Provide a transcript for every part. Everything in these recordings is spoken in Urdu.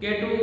K2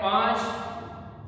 5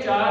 4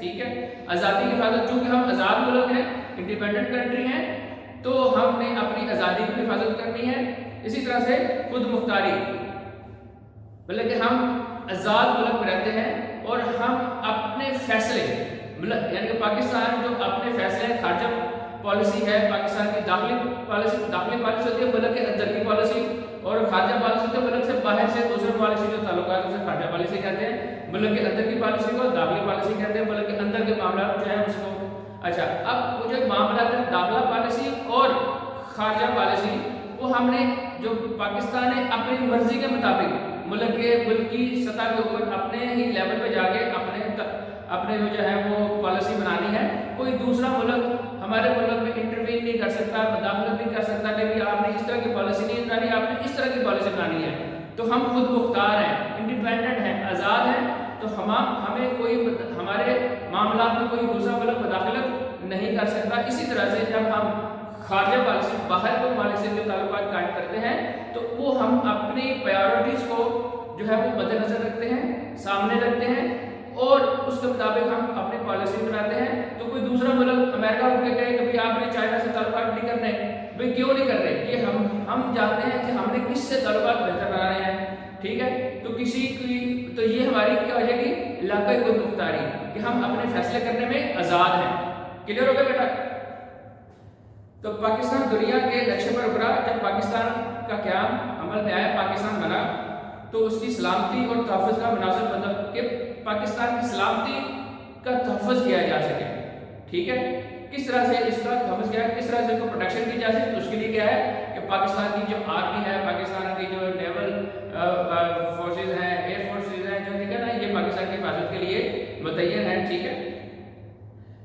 ٹھیک ہے. آزادی کی حفاظت، چونکہ ہم آزاد ملک ہیں، انڈیپینڈنٹ کنٹری ہیں، تو ہم نے اپنی آزادی کی حفاظت کرنی ہے. اسی طرح سے خود مختاری، مطلب کہ ہم آزاد ملک میں رہتے ہیں اور ہم اپنے فیصلے، مطلب یعنی کہ پاکستان جو اپنے فیصلے، خارجہ پالیسی ہے پاکستان کی، داخلی پالیسی ہوتی ہے ملک کے اندر کی پالیسی، اور خارجہ پالیسی ہوتی ہے ملک سے باہر سے دوسرے پالیسی جو تعلقات اسے خارجہ پالیسی کہتے ہیں. ملک کے اندر کی پالیسی کو داخلی پالیسی کہتے ہیں، ملک کے اندر کے معاملات جو ہیں اس کو. اچھا، اب وہ جو معاملات ہیں داخلہ پالیسی اور خارجہ پالیسی، وہ ہم نے جو پاکستان نے اپنی مرضی کے مطابق ملک کی سطح کے اوپر اپنے ہی لیول پہ جا کے اپنے جو ہے وہ پالیسی بنانی ہے. کوئی دوسرا ملک ہمارے ملک میں انٹروین نہیں کر سکتا، مداخلت نہیں کر سکتا کہ آپ نے اس طرح کی پالیسی نہیں بنانی، آپ نے اس طرح کی پالیسی بنانی ہے. تو ہم خود مختار ہیں، انڈیپینڈنٹ ہیں، آزاد ہیں، تو ہمیں کوئی ہمارے معاملات میں کوئی دوسرا ملک مداخلت نہیں کر سکتا. اسی طرح سے جب ہم خارجہ پالیسی، باہر کے ممالک سے جو تعلقات قائم کرتے ہیں، تو وہ ہم اپنی پرائیورٹیز کو جو ہے وہ مد نظر رکھتے ہیں، سامنے رکھتے ہیں، اور اس کے مطابق ہم اپنی پالیسی بناتے ہیں. تو کوئی دوسرا ملک امریکہ اٹھ کے کہے کہ بھئی آپ نے چائنا سے تعلقات نہیں کرنے، بھئی کیوں نہیں کر رہے؟ یہ ہم جانتے ہیں کہ ہم نے کس سے تعلقات بہتر بنانے ہیں. ٹھیک ہے، تو تو یہ ہماری کیا ہو جائے گی؟ علاقائی خود مختاری، کہ ہم اپنے فیصلے کرنے میں آزاد ہیں. کلیئر ہو گیا بیٹا؟ تو پاکستان دنیا کے نقشے پر ابھرا جب پاکستان کا قیام عمل میں آیا، پاکستان بنا، تو اس کی سلامتی اور تحفظ کا مناسب بندہ کہ پاکستان کی سلامتی کا تحفظ کیا جا سکے. ٹھیک ہے، کس طرح سے اس کا تحفظ کیا ہے، کس طرح سے اس کو پروٹیکشن کی جا سکے. تو اس کے لیے کیا ہے کہ پاکستان کی جو آرمی ہے، پاکستان کی جو نیول فورسز ہیں، ایئر فورسز ہیں، جو ٹھیک ہے نا، یہ پاکستان کی حفاظت کے لیے متعین ہیں. ٹھیک ہے،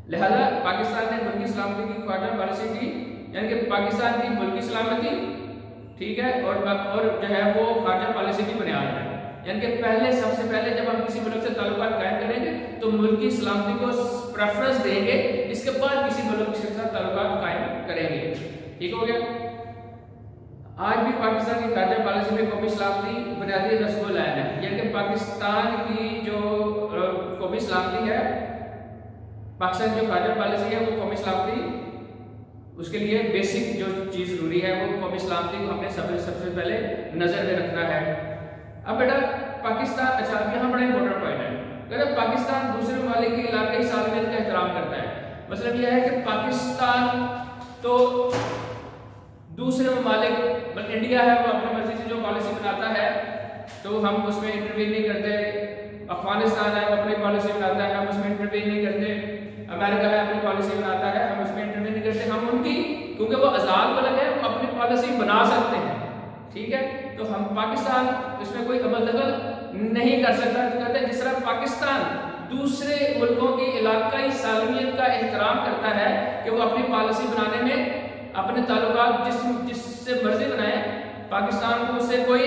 لہذا پاکستان نے ملکی سلامتی کی خارجہ پالیسی کی، یعنی کہ پاکستان کی ملکی سلامتی، ٹھیک ہے، اور جو ہے وہ خارجہ پالیسی کی بنیاد ہے. یعنی کہ سب سے پہلے جب ہم کسی ملک سے تعلقات قائم کریں گے تو ملکی سلامتی کو پریفرنس دیں گے، اس کے بعد کسی ملک کے ساتھ تعلقات قائم کریں گے. ٹھیک ہو گیا؟ آج بھی پاکستان کی خارجہ پالیسی میں قومی سلامتی بنیادی رسم العین ہے. یعنی کہ پاکستان کی جو قومی سلامتی ہے، پاکستان کی جو خارجہ پالیسی ہے، وہ قومی سلامتی، اس کے لیے بیسک جو چیز ضروری ہے وہ قومی سلامتی کو ہم نے سب سے پہلے نظر میں رکھنا ہے. اب بیٹا پاکستان، اچھا اب یہاں بڑا امپورٹنٹ پوائنٹ ہے، کہ پاکستان دوسرے ممالک کی علاقائی سالمیت کا احترام کرتا ہے. مطلب یہ ہے کہ پاکستان تو دوسرے ممالک، انڈیا ہے وہ اپنی مرضی سے جو پالیسی بناتا ہے تو ہم اس میں انٹروین نہیں کرتے. افغانستان ہے وہ اپنی پالیسی بناتا ہے، ہم اس میں انٹروین نہیں کرتے. امریکہ ہے اپنی پالیسی بناتا ہے، ہم اس میں انٹروین نہیں کرتے. ہم ان کی، کیونکہ وہ آزاد ملک ہے، وہ اپنی پالیسی بنا سکتے ہیں. ٹھیک ہے، تو ہم پاکستان اس میں کوئی عمل دخل نہیں کر سکتا. تو کہتے ہیں جس طرح پاکستان دوسرے ملکوں کی علاقائی سالمیت کا احترام کرتا ہے کہ وہ اپنی پالیسی بنانے میں اپنے تعلقات جس سے مرضی بنائیں، پاکستان کو اس سے کوئی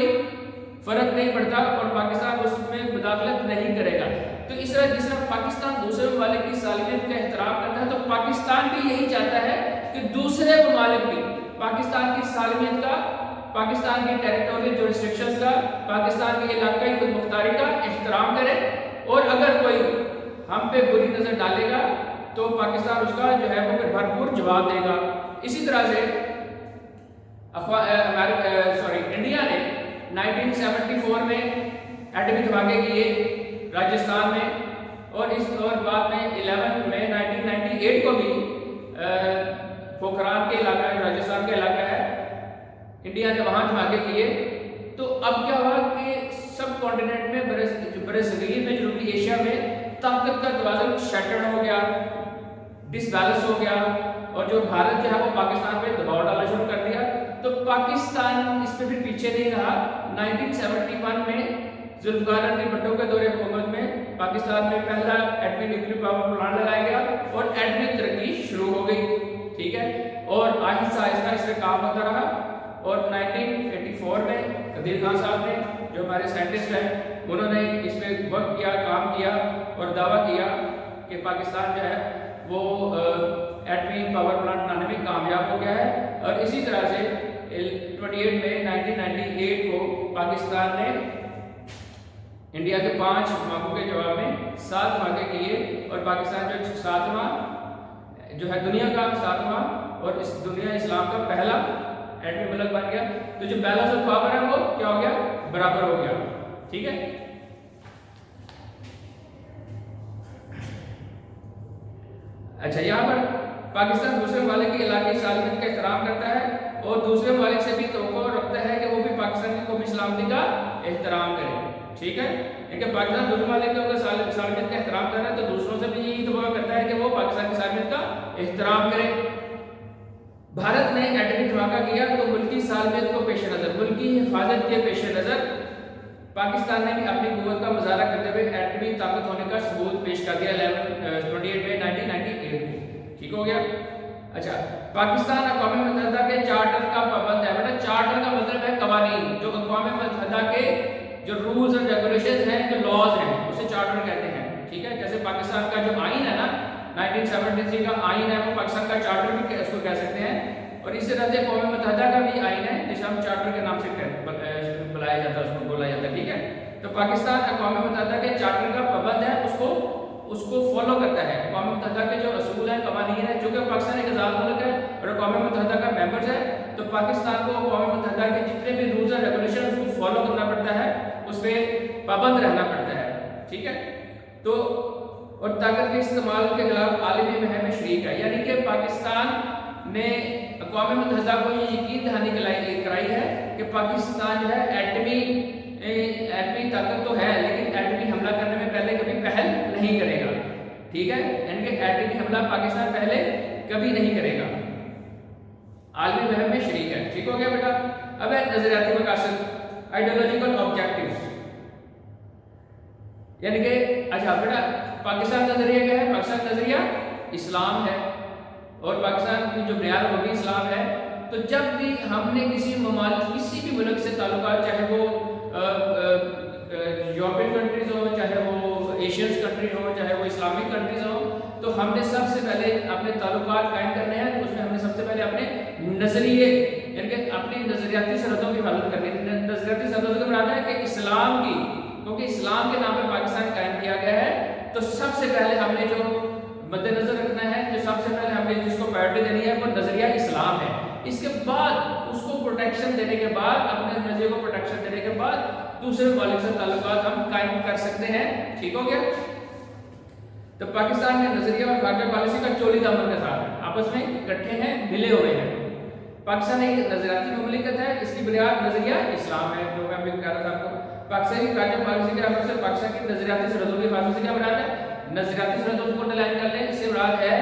فرق نہیں پڑتا اور پاکستان اس میں مداخلت نہیں کرے گا. تو اس طرح جس طرح پاکستان دوسرے ممالک کی سالمیت کا احترام کرتا ہے، تو پاکستان بھی یہی چاہتا ہے کہ دوسرے ممالک بھی پاکستان کی سالمیت کا، پاکستان کی ٹیریٹوریل جو ریسٹرکشنز کا، پاکستان کی علاقائی خود مختاری کا احترام کرے. اور اگر کوئی ہم پہ بری نظر ڈالے گا تو پاکستان اس کا جو ہے وہ بھرپور جواب دے گا. اسی طرح سے انڈیا نے 1974 میں ایٹمی دھماکے کیے راجستھان میں، اور بعد میں 11 مئی 1998 کو بھی پوکھران کے علاقہ ہے، راجستھان کا علاقہ ہے، انڈیا نے وہاں دھماکے کیے. تو اب کیا ہوا کہ سب کانٹیننٹ میں، برے صغیر میں، جنوبی ایشیا میں طاقت کا توازن شیٹرڈ ہو گیا، ڈس بیلنس ہو گیا، اور جو بھارت جو ہے وہ پاکستان پہ دباؤ ڈالنا شروع کر دیا. تو پاکستان اس پہ بھی پیچھے نہیں رہا. 1971 میں ذوالفقار علی بھٹو کے دور حکومت میں پاکستان میں پہلا ایٹمی نیوکلیئر پاور پلانٹ لگایا گیا اور ایٹمی ترقی شروع ہو گئی. ٹھیک ہے، اور آہستہ آہستہ اس پہ کام ہوتا رہا. اور 1984 میں قدیر خان صاحب نے، جو ہمارے سائنٹسٹ ہیں، انہوں نے اس پہ ورک کیا، کام کیا اور دعویٰ کیا کہ پاکستان جو ہے وہ ایٹمی پاور پلانٹ بنانے میں کامیاب ہو گیا ہے. اور اسی طرح سے 28 مئی 1998 کو پاکستان نے انڈیا کے 5 موقعوں کے جواب میں 7 واقع کیے، اور پاکستان جو 7واں جو ہے دنیا کا 7واں اور اس دنیا اسلام کا پہلا ایٹمی ملک بن گیا۔ تو جو بیلنس آف پاور ہے وہ کیا ہو گیا؟ برابر ہو گیا، ٹھیک ہے۔ اچھا، یہاں پر پاکستان دوسرے ممالک کی علاقائی سالمیت کا احترام کرتا ہے اور دوسرے ممالک سے بھی توقع رکھتا ہے کہ وہ بھی پاکستان کی قومی سلامتی کا احترام کرے، ٹھیک ہے۔ لیکن پاکستان دوسرے ممالک کا سالمیت کا احترام کر رہا ہے تو دوسروں سے بھی یہی توقع کرتا ہے کہ وہ پاکستان کی سالمیت کا احترام کرے۔ بھارت نے ایٹمی دھماکہ کیا تو ملکی سالمیت کو پیش نظر، ملکی حفاظت کے پیش نظر پاکستان نے بھی اپنی قوت کا مظاہرہ کرتے ہوئے ایٹمی طاقت ہونے کا ثبوت پیش کر دیا 28 مئی 1998 کو، ٹھیک ہو گیا۔ اچھا، پاکستان اقوام متحدہ کے چارٹر کا پابند ہے۔ بیٹا چارٹر کا مطلب ہے قوانین، جو اقوام متحدہ کے جو رولز اور ریگولیشنز ہیں، جو لاز ہیں، اسے چارٹر کہتے ہیں، ٹھیک ہے۔ جیسے پاکستان کا جو آئین ہے نا 1973 کا آئین ہے، وہ پاکستان کا چارٹر بھی اس کو کہہ سکتے ہیں، اور اسی طرح سے اقوام متحدہ کا بھی آئین ہے جسے ہم چارٹر کے نام سے بلایا جاتا ہے، اس کو بولا جاتا ہے، ٹھیک ہے۔ تو پاکستان اقوام متحدہ کے چارٹر کا پابند ہے، اس کو فالو کرتا ہے۔ اقوام متحدہ کے جو اصول ہیں، قوانین ہیں، چونکہ پاکستان ایک آزاد ملک ہے اور اقوام متحدہ کا ممبرز ہے، تو پاکستان کو اقوام متحدہ کے جتنے بھی رولز اور ریگولیشن اس کو فالو کرنا پڑتا ہے، اس پہ پابند رہنا پڑتا ہے، ٹھیک ہے۔ تو اور طاقت کے استعمال کے خلاف عالمی مہم میں شریک ہے، یعنی کہ پاکستان نے اقوام متحدہ کو یہ یقین دہانی کرائی ہے کہ پاکستان جو ہے ایٹمی طاقت تو ہے، لیکن ایٹمی حملہ کرنے میں پہلے کبھی پہل نہیں کرے گا، ٹھیک ہے۔ یعنی کہ ایٹمی حملہ پاکستان پہلے کبھی نہیں کرے گا، عالمی مہم میں شریک ہے، ٹھیک ہو گیا بیٹا۔ اب ہے نظریاتی مقاصد، آئیڈیولوجیکل آبجیکٹیوز، یعنی کہ اچھا بیٹا پاکستان نظریہ کیا ہے؟ پاکستان نظریہ اسلام ہے، اور پاکستان کی جو بنیاد وہ بھی اسلام ہے۔ تو جب بھی ہم نے کسی بھی ملک سے تعلقات، چاہے وہ یورپین کنٹریز ہو، چاہے وہ ایشینز کنٹری ہو، چاہے وہ اسلامک کنٹریز ہو، تو ہم نے سب سے پہلے اپنے تعلقات قائم کرنے ہیں، تو اس میں ہم نے سب سے پہلے اپنے نظریے، یعنی کہ اپنی نظریاتی سرحدوں کی حفاظت کرنی ہے۔ نظریاتی سرحدوں سے مراد ہے کہ اسلام کی، کیونکہ اسلام کے نام پہ پاکستان قائم کیا گیا ہے، تو سب سے پہلے ہم نے جو مد نظر رکھنا ہے، جو سب سے پہلے ہم نے جس کو پرائورٹی دینی ہے، وہ نظریہ اسلام ہے۔ اس کے بعد اس کو پروٹیکشن دینے کے بعد، اپنے نظریے کو پروٹیکشن دینے کے بعد دوسرے ممالک سے تعلقات ہم قائم کر سکتے ہیں، ٹھیک ہو گیا۔ تو پاکستان میں نظریہ اور خارجہ پالیسی کا چولی دامن کے ساتھ آپس میں اکٹھے ہیں، ملے ہوئے ہیں۔ پاکستان ایک نظریاتی مملکت ہے، اس کی بنیاد نظریہ اسلام ہے، جو میں ابھی کہہ رہا تھا آپ کو۔ پاکستان کی خارجہ پالیسی کے حوالے سے پاکستان کی نظریاتی سرحدوں کی حفاظت سے کیا مراد ہے؟ نظریاتی سرحدوں کو ڈیلائن کر لیں، اس سے مراد ہے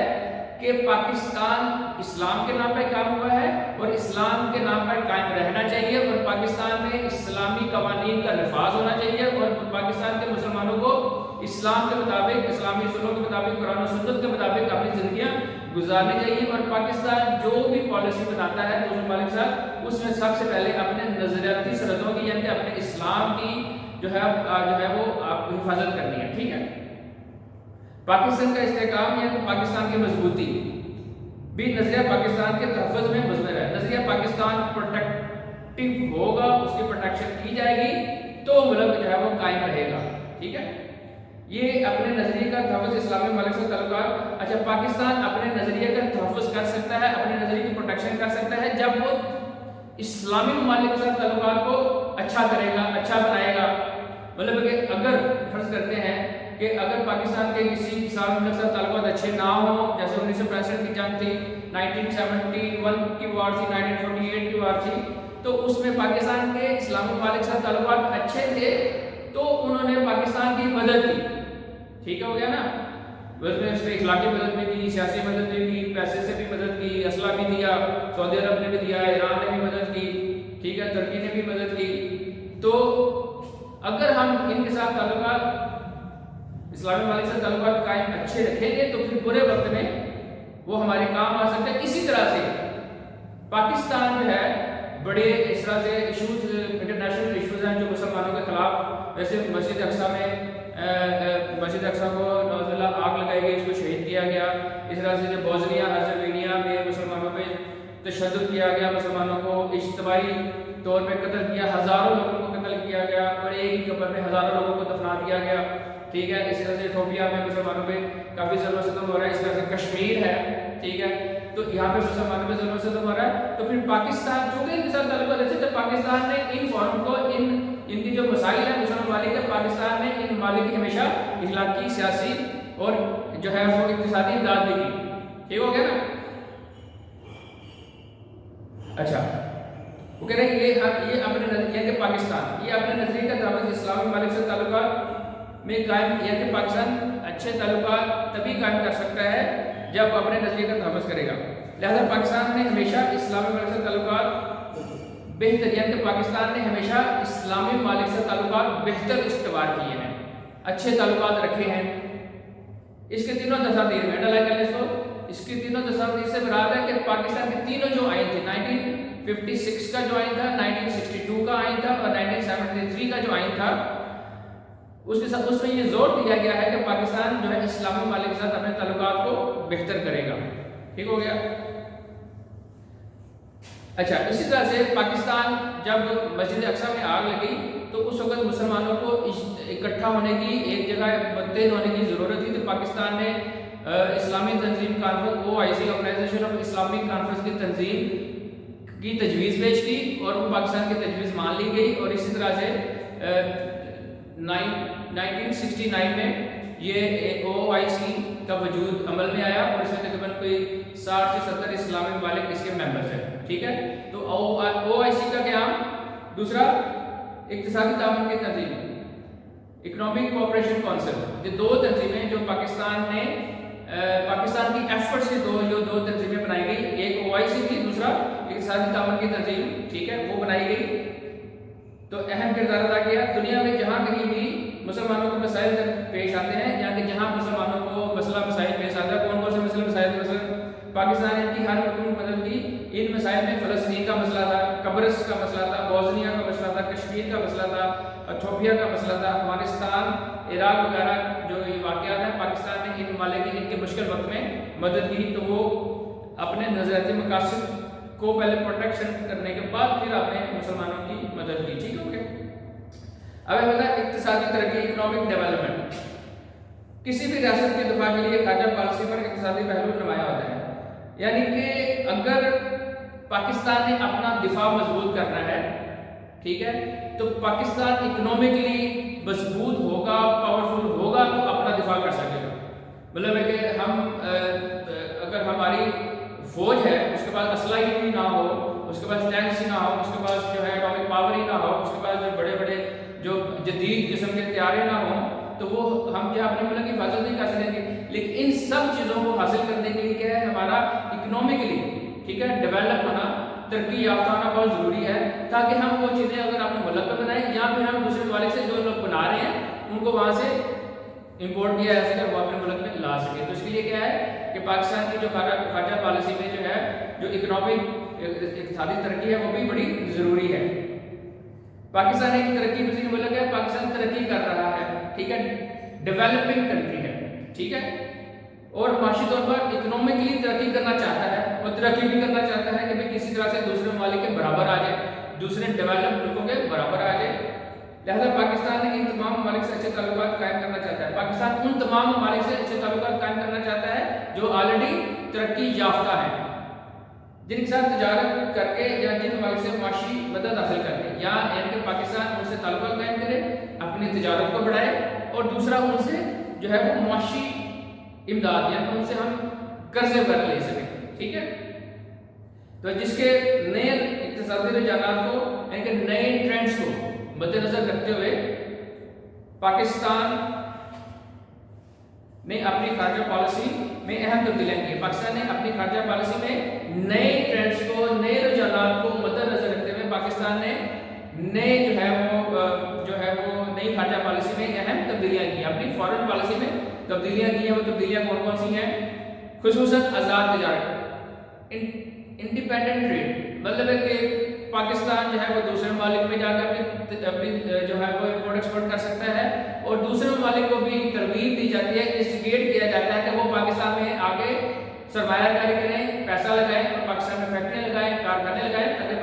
کہ پاکستان اسلام کے نام پر قائم ہوا ہے اور اسلام کے نام پر قائم رہنا چاہیے، اور پاکستان میں اسلامی قوانین کا نفاذ ہونا چاہیے، اور پاکستان کے مسلمانوں کو اسلام کے مطابق، اسلامی اصولوں کے مطابق، قرآن و سنت کے مطابق اپنی زندگیاں گزارنی چاہیے۔ اور پاکستان جو بھی پالیسی بناتا ہے دوسرے ممالک کے ساتھ، اس میں سب سے پہلے اپنے نظریاتی سرحدوں کی، یعنی کہ اپنے اسلام کی جو ہے وہ آپ کو حفاظت کرنی ہے، ٹھیک ہے۔ پاکستان کا استحکام، یعنی پاکستان کی مضبوطی بھی نظریہ پاکستان کے تحفظ میں مضمر ہے۔ نظریہ پاکستان پروٹیکٹیو ہوگا، اس کی پروٹیکشن کی جائے گی تو ملک جو ہے وہ قائم رہے گا، ٹھیک ہے۔ یہ اپنے نظریے کا تحفظ اسلامی ممالک سے تعلقات، اچھا پاکستان اپنے نظریے کا تحفظ کر سکتا ہے، اپنے نظریے کی پروٹیکشن کر سکتا ہے جب وہ اسلامی ممالک کے ساتھ تعلقات کو اچھا کرے گا، اچھا بنائے گا۔ مطلب کہ اگر فرض کرتے ہیں کہ اگر پاکستان کے کسی اسلامی ملک سے تعلقات اچھے نہ ہوں، جیسے 1965 کی جنگ تھی، 1971 کی وار تھی، 1948 کی وار تھی، تو اس میں پاکستان کے اسلامی ممالک سے تعلقات اچھے تھے تو انہوں نے پاکستان کی مدد کی، ٹھیک ہو گیا نا۔ اس میں اخلاقی مدد بھی کی، سیاسی مدد بھی کی، پیسے سے بھی مدد کی، اسلحہ بھی دیا، سعودی عرب نے بھی دیا، ایران نے بھی مدد کی، ٹھیک ہے، ترکی نے بھی مدد کی۔ تو اگر ہم ان کے ساتھ تعلقات، اسلامی ممالک سے تعلقات قائم اچھے رکھیں گے تو پھر برے وقت میں وہ ہمارے کام آ سکتے ہیں۔ اسی طرح سے پاکستان جو ہے بڑے اس طرح سے ایشوز، انٹرنیشنل ایشوز ہیں جو مسلمانوں کے خلاف، ویسے مسجد اقصیٰ میں مسجد اقصیٰ کو نعوذ باللہ آگ لگائی گئی، اس کو شہید کیا گیا۔ اس طرح سے جو بوسنیا ہرزیگوینیا میں مسلمانوں پہ تشدد کیا گیا، مسلمانوں کو اجتماعی طور پہ قتل کیا، ہزاروں لوگوں کو قتل کیا گیا اور ایک ہی قبر میں ہزاروں لوگوں کو دفنا دیا گیا. ٹھیک ہے. اس طرح سے ایتھوپیا میں مسلمانوں پہ کافی ظلم و ستم ہو رہا ہے. اس طرح سے کشمیر ہے. ٹھیک ہے. تو یہاں پہ مسلمانوں پہ ظلم و ستم ہو رہا ہے. تو پھر پاکستان چونکہ ان کے ساتھ تعلقات اچھے تھے, پاکستان نے ان فورم کو ان کی جو مسائل ہیں مسلمان ممالک ہے, پاکستان نے ان ممالک کی ہمیشہ اخلاقی, سیاسی اور جو ہے وہ اقتصادی امداد بھی کی. ٹھیک ہو گیا نا. اچھا, وہ کہہ رہے ہیں یہ اپنے نظریے کہ پاکستان یہ اپنے نظریے کا دعوت اسلامی ممالک سے تعلقات میں قائم کیا کہ پاکستان اچھے تعلقات تبھی قائم کر سکتا ہے جب اپنے نظریے کا تحفظ کرے گا. لہذا پاکستان نے ہمیشہ اسلامی ممالک سے تعلقات بہتر, یعنی کہ پاکستان نے ہمیشہ اسلامی ممالک سے تعلقات بہتر استوار کیے ہیں, اچھے تعلقات رکھے ہیں. اس کے تینوں تصاویر میں ڈالا کر اس کو, اس کی تینوں تصاویر سے مراد ہے کہ پاکستان کے تینوں جو آئین تھے, 1956 کا جو آئین تھا, 1962 کا آئین تھا اور 1973 کا جو آئین تھا, اس کے ساتھ اس میں یہ زور دیا گیا ہے کہ پاکستان جو ہے اسلامی ممالک کے ساتھ اپنے تعلقات کو بہتر کرے گا. ٹھیک ہو گیا. اچھا, اسی طرح سے پاکستان جب مسجد اقصی میں آگ لگی تو اس وقت مسلمانوں کو اکٹھا ہونے کی, ایک جگہ متحد ہونے کی ضرورت تھی. تو پاکستان نے اسلامی تنظیم conference OIC organisation of Islamic conference کی تنظیم کی تجویز پیش کی اور وہ پاکستان کی تجویز مان لی گئی. اور اسی طرح سے 1969 میں یہ OIC کا وجود عمل میں آیا اور اس میں تقریباً کوئی 60 سے 70 اسلامی ممالک اس کے ممبرز ہیں. ٹھیک ہے. تو OIC کا قیام, دوسرا اقتصادی تعاون کی تنظیم اکنامک کوآپریشن کونسل, یہ دو تنظیمیں جو پاکستان کی ایفرٹ سے دو تنظیمیں بنائی گئی, ایک OIC تھی, دوسرا اقتصادی تعاون کی تنظیم. ٹھیک ہے, وہ بنائی گئی تو اہم کردار ادا کیا. دنیا میں جہاں کہیں بھی مسلمانوں کو مسائل پیش آتے ہیں, یعنی کہ جہاں مسلمانوں کو مسائل پیش آتا ہے, کون سے مسائل پاکستان نے ان کی ہر ملک میں مدد کی. ان مسائل میں فلسطین کا مسئلہ تھا, قبرص کا مسئلہ تھا, بوسنیا کا مسئلہ تھا, کشمیر کا مسئلہ تھا, ایتھوپیا کا مسئلہ تھا, افغانستان, عراق وغیرہ جو یہ واقعات ہیں, پاکستان نے ان ممالک کی ان کے مشکل وقت میں مدد کی. تو وہ اپنے نظریاتی مقاصد کو پہلے پروٹیکشن کرنے کے بعد پھر اپنے مسلمانوں کی مدد کی. ٹھیک ہے. اب ہے بتا اقتصادی ترقی, اکنامک ڈیولپمنٹ. کسی بھی ریاست کے دفاع کے لیے خارجہ پالیسی پر اقتصادی پہلو نمایاں ہوتا ہے. یعنی کہ اگر پاکستان نے اپنا دفاع مضبوط کرنا ہے, ٹھیک ہے, تو پاکستان اکنامکلی مضبوط ہوگا, پاورفل ہوگا تو اپنا دفاع کر سکے گا. مطلب ہے کہ ہم اگر ہماری فوج ہے اس کے پاس اسلحہ ہی نہ ہو, اس کے پاس ٹینکس ہی نہ ہو, اس کے پاس جو ہے اٹامک پاور ہی نہ ہو, اس کے پاس جو بڑے بڑے جو جدید قسم کے طیارے نہ ہوں, تو وہ ہم کیا اپنے ملک کی حفاظت نہیں کر سکیں گے. لیکن ان سب چیزوں کو حاصل کرنے کے لیے کیا ہے, ہمارا اکنامکلی, ٹھیک ہے, ڈیولپ ہونا, ترقی یافتہ ہونا بہت ضروری ہے, تاکہ ہم وہ چیزیں اگر اپنے ملک میں بنائیں یا پھر ہم دوسرے ممالک سے جو لوگ بنا رہے ہیں ان کو وہاں سے امپورٹ کیا جا سکے, وہ اپنے ملک میں لا سکے. تو اس کے لیے کیا ہے کہ پاکستان کی جو خارجہ پالیسی میں جو ہے جو اکنامک اقتصادی ترقی ہے وہ بھی بڑی ضروری ہے. پاکستان ایک ترقی پذیر ملک ہے, پاکستان ترقی کر رہا ہے, ٹھیک ہے, ڈیولپنگ کنٹری ہے, ٹھیک ہے, اور معاشی طور پر اکنامکلی ترقی کرنا چاہتا ہے اور ترقی بھی کرنا چاہتا ہے کہ بھئی کسی طرح سے دوسرے ممالک کے برابر آ جائے, دوسرے ڈیولپ ملکوں کے برابر آ جائے. لہذا پاکستان ان تمام ممالک سے اچھے تعلقات قائم کرنا چاہتا ہے. پاکستان ان تمام ممالک سے اچھے تعلقات قائم کرنا چاہتا ہے جو آلریڈی ترقی یافتہ ہیں, جن کے ساتھ تجارت کر کے یا جن ممالک سے معاشی مدد حاصل کر کے, یا یعنی کہ پاکستان ان سے تعلقات قائم کرے, اپنی تجارت کو بڑھائے, اور دوسرا ان سے جو ہے وہ معاشی امداد, یعنی ان سے ہم قرضے پر لے سکیں. ٹھیک ہے. تو جس کے نئے اقتصادی رجحانات کو, یعنی کہ نئے ٹرینڈز کو مد نظر رکھتے ہوئے پاکستان نے اپنی خارجہ پالیسی میں اہم تبدیلیاں کی. پاکستان نے اپنی خارجہ پالیسی میں نئے ٹرینڈز کو, نئے رجحانات کو مد نظر رکھتے ہوئے پاکستان نے نئے جو ہے وہ نئی خارجہ پالیسی میں اہم تبدیلیاں کی. اپنی فارن پالیسی میں تبدیلیاں کی ہیں. وہ تبدیلیاں کون کون سی ہیں؟ خصوصاً آزاد تجارت, انڈیپینڈنٹ ٹریڈ, مطلب ہے کہ پاکستان جو ہے وہ دوسرے ممالک میں جا کے اپنی جو ہے وہ امپورٹ ایکسپورٹ کر سکتا ہے, اور دوسرے ممالک کو بھی ترغیب دی جاتی ہے, انسٹیگیٹ کیا جاتا ہے کہ وہ پاکستان میں آگے سرمایہ کاری کریں, پیسہ لگائیں, اور پاکستان میں فیکٹریاں لگائیں, کارخانے لگائیں, تاکہ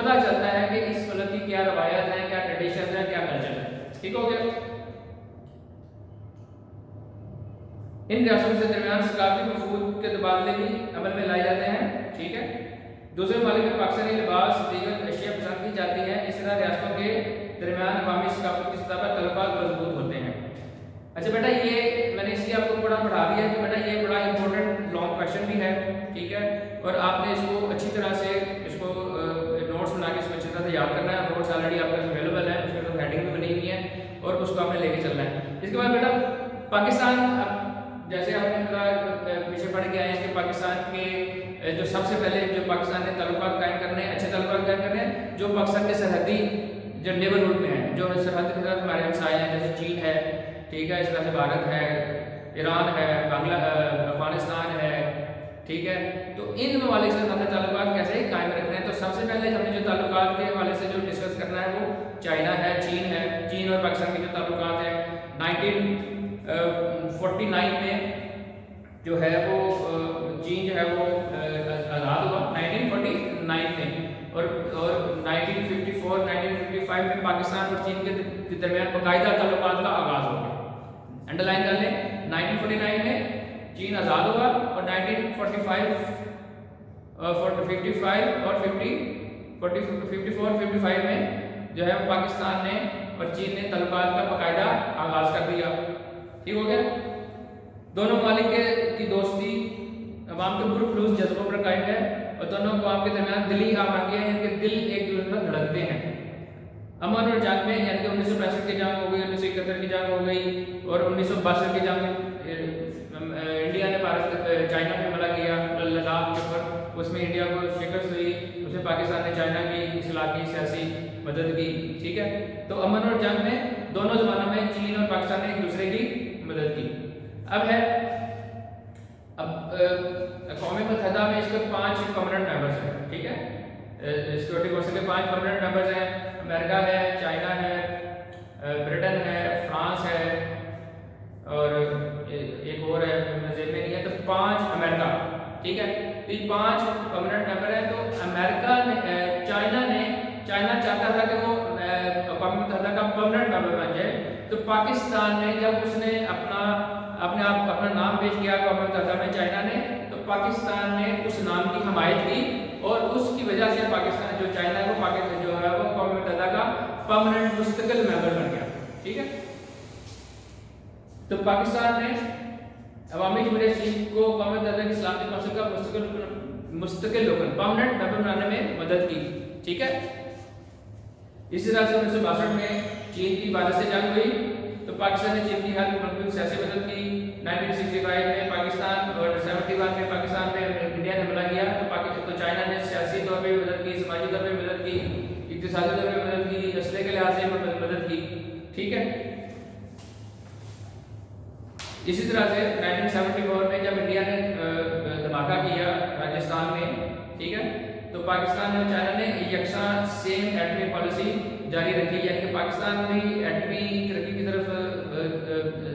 پتہ چلتا ہے کہ اس ملک کی کیا روایات ہیں, کیا ٹریڈیشن ہے, کیا کلچر ہے. ٹھیک ہو گیا. ان ریاستوں کے درمیان ثقافتی وفود کے تبادلے بھی عمل میں لائے جاتے ہیں. ٹھیک ہے. دوسرے ممالک میں پاکستانی لباس دیگر اشیاء پسند کی جاتی ہیں. اس طرح ریاستوں کے درمیان عوامی ثقافت کی سطح پر تعلقات مضبوط ہوتے ہیں. اچھا بیٹا, یہ میں نے اس لیے آپ کو پڑھا دیا کہ بیٹا یہ بڑا امپورٹنٹ لانگ کویشچن بھی ہے. ٹھیک ہے. اور آپ نے اس کو اچھی طرح سے اس کو نوٹس بنا کے اس کو اچھی طرح سے یاد کرنا ہے. نوٹس آلریڈی آپ کے اویلیبل ہے, اس کے ساتھ ہیڈنگ بھی بنی ہوئی ہے اور اس کو آپ نے لے کے چلنا ہے. اس کے بعد بیٹا پاکستان, جیسے آپ نے پیچھے پڑھ کے آئے ہیں کہ پاکستان کے جو سب سے پہلے جو پاکستان نے تعلقات قائم کرنے ہیں, اچھے تعلقات قائم کرنے ہیں, جو پاکستان کے سرحدی جو نیبرہڈ میں ہیں, جو سرحد کے ساتھ ہمارے ہمسائے ہیں, جیسے چین ہے. ٹھیک ہے. اس طرح سے بھارت ہے, ایران ہے, افغانستان ہے. ٹھیک ہے. تو ان ممالک سے ہم نے تعلقات کیسے قائم رکھنے ہیں. تو سب سے پہلے ہم نے جو تعلقات کے حوالے سے جو ڈسکس کرنا ہے وہ چائنا ہے, چین ہے. چین اور پاکستان کے جو تعلقات ہیں 1949 میں جو ہے وہ چین جو ہے وہ آزاد ہوا 1949 میں, اور 1954 1955 میں پاکستان اور چین کے درمیان باقاعدہ تعلقات کا آغاز ہو گیا. انڈر لائن کر لیں, 1949 میں چین آزاد ہوا اور 1945 اور 54-55 میں جو ہے پاکستان نے اور چین نے تعلقات کا باقاعدہ آغاز کر دیا. ٹھیک ہو گیا. دونوں ممالک کی دوستی عوام کے پرخلوص جذبوں پر قائم ہے اور دونوں عوام کے درمیان دلی ہم آگے ہیں کہ دل ایک دوسرے پر دھڑکتے ہیں. امن اور جنگ میں یعنی کہ 1965 کی جنگ ہو گئی, 1971 کی جنگ ہو گئی اور 1962 کی جنگ انڈیا نے چائنا پہ حملہ کیا لداخ کے اوپر, اس میں انڈیا کو شکست ہوئی, اس میں پاکستان نے چائنا کی اخلاقی سیاسی مدد کی. ٹھیک ہے. تو امن اور جنگ میں دونوں زمانوں میں چین اور پاکستان نے ایک دوسرے کی مدد کی. اب اقوام متحدہ میں اس کے 5 پرماننٹ ممبرس ہیں. ٹھیک ہے. سیکورٹی کونسل کے 5 پرماننٹ ممبرس ہیں. امریکہ ہے, چائنا ہے, برٹن ہے, فرانس ہے اور ایک اور ہے ذہن میں نہیں ہے. تو 5 امریکہ. ٹھیک ہے. یہ 5 پرماننٹ ممبر ہیں. تو امریکہ نے چائنا چاہتا تھا کہ وہ اقوام متحدہ کا پرماننٹ ممبر بن جائے. تو پاکستان نے جب اس نے اپنا نام پیش کیا اقوام متحدہ میں چائنا نے, تو پاکستان نے اس نام کی حمایت کی اور اس کی وجہ سے پاکستان جو چائنا ہے وہ اقوام متحدہ کا پرماننٹ مستقل ممبر بن گیا. ٹھیک ہے. تو پاکستان نے عوامی جمہوریہ چین کو اقوام متحدہ کی سلامتی کونسل کا مستقل رکن پرماننٹ ممبر بنانے میں مدد کی. ٹھیک ہے. اسی طرح سے 1962 میں چین کی بھارت سے جنگ ہوئی تو پاکستان نے چین کی ہر ممکن سیاسی مدد کی. 1965 میں پاکستان اور 71 میں پاکستان پہ انڈیا نے حملہ کیا تو چائنا نے سیاسی طور پہ مدد کی, سماجی طور پہ مدد کی, اقتصادی طور پہ مدد کی, اسلحے کے لحاظ سے مدد کی. ٹھیک ہے. اسی طرح سے 1974 میں جب انڈیا نے دھماکہ کیا راجستھان میں, ٹھیک ہے, تو پاکستان اور چائنا نے یکساں سیم ایٹمی پالیسی جاری رکھی, یعنی کہ پاکستان بھی ایٹمی ترقی کی طرف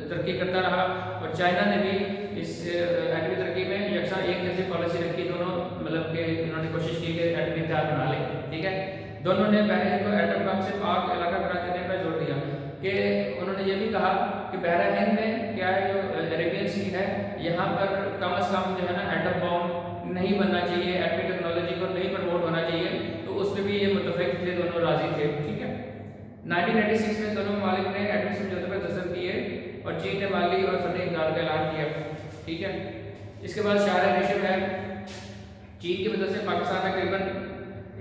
ترقی کرتا رہا اور چائنا نے بھی اس ایٹمی ترقی میں یکساں ایک جیسی پالیسی رکھی. دونوں مطلب کہ انہوں نے کوشش کی کہ ایٹمی ہتھیار بنا لیں. ٹھیک ہے. دونوں نے بحر ہند کو ایٹم بم سے پاک علاقہ قرار دینے پر زور دیا کہ انہوں نے یہ بھی کہا کہ بحر ہند میں کیا ہے جو عربین سی ہے یہاں پر کم از کم جو ہے نا ایٹم بم نہیں بننا چاہیے, ایٹمی ٹیکنالوجی کو نہیں پروموٹ ہونا چاہیے. تو اس پہ بھی یہ متفق تھے, دونوں راضی تھے. ٹھیک ہے. 1996 میں دونوں ممالک نے ایٹمی سمجھوتے پر دستخط کیے اور چین نے مالی اور فنی امداد کا اعلان کیا. ٹھیک ہے. اس کے بعد شاہراہ ریشم ہے. چین کی مدد سے پاکستان میں تقریباً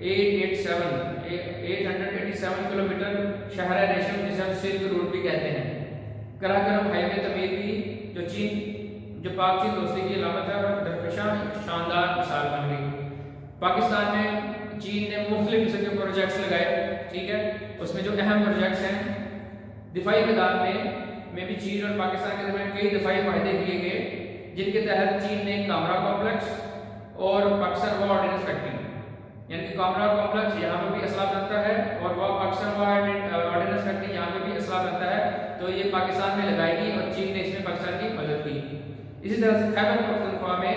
887 کلومیٹر شاہراہ ریشم جسے ہم سلک روٹ بھی کہتے ہیں کراکرم ہائی وے تعمیر کی, جو پاک چین دوستی کی علامت ہے اور درخشاں شاندار مثال بن گئی. پاکستان میں چین نے مختلف قسم کے پروجیکٹس لگائے. ٹھیک ہے. اس میں جو اہم پروجیکٹس ہیں دفاعی میدان میں بھی چین اور پاکستان کے درمیان کئی دفاعی معاہدے کیے گئے جن کے تحت چین نے کامرا کمپلیکس اور پاکستان وا آرڈیننس فیکٹری, یعنی کہ کامرا کمپلیکس یہاں پہ بھی اسلحہ بنتا ہے اور وا پاکستان وا آرڈیننس فیکٹری یہاں پہ بھی اسلحہ بنتا ہے. تو یہ پاکستان میں لگائے گی اور چین نے اس میں پاکستان کی مدد کی. اسی طرح سے خیبر پختونخوا میں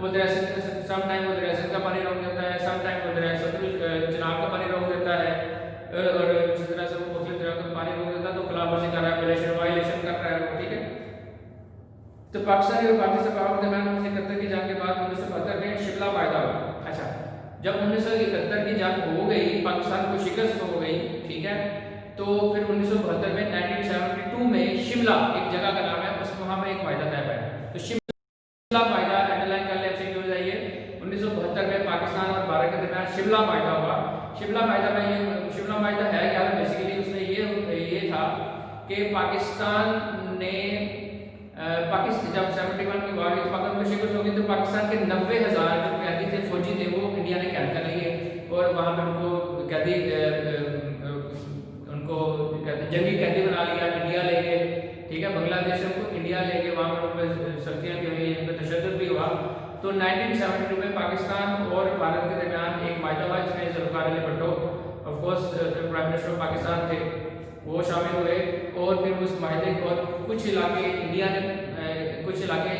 وہ سم ٹائم وہ دریاسر کا پانی روک دیتا ہے، سم ٹائم وہ دریاسر چناب کا پانی روک دیتا ہے، اور اسی طرح سے وہ مختلف طرح کا پانی روک دیتا ہے، تو خلاف ورزی کر رہا ہے، وائلیشن کر رہا ہے وہ، ٹھیک ہے۔ تو پاکستانی اور بھارتی سرکاروں کے درمیان 1971 کی جنگ کے بعد 1972 میں شملہ معاہدہ ہوا۔ اچھا، جب 1971 کی جنگ ہو گئی، پاکستان کو شکست ہو گئی، ٹھیک ہے، تو پھر 1972 میں 1972 میں شملہ ایک جگہ کا نام ہے، اس وہاں میں ایک معاہدہ طے پایا۔ تو شملہ معاہدہ انڈر لائن کر لیں، آپ سے کیوں جائیے 1972 میں پاکستان اور بھارت کے درمیان شملہ معاہدہ ہوا۔ شملہ معاہدہ میں یہ شملہ معاہدہ ہے کیا؟ بیسیکلی اس میں یہ تھا کہ پاکستان نے جب 71 کی وار ہوئی تو پاکستان کو شکست ہوگی، تو پاکستان کے 90,000 جو قیدی تھے، فوجی تھے، وہ انڈیا نے قید کر لیے، اور وہاں پہ ان کو قیدی جنگی قیدی بنا لیا، انڈیا لے گئے، ٹھیک ہے، بنگلہ دیش سے ان کو انڈیا لے گئے، وہاں پر ان پہ سختیاں بھی ہوئی، ان پہ تشدد بھی ہوا۔ تو 1972 میں پاکستان اور بھارت کے درمیان ایک معاہدہ ہوا، جس میں Zulfiqar Ali Bhutto of course prime minister of Pakistan تھے، وہ شامل ہوئے، اور پھر اس معاہدے اور کچھ علاقے انڈیا نے کچھ علاقے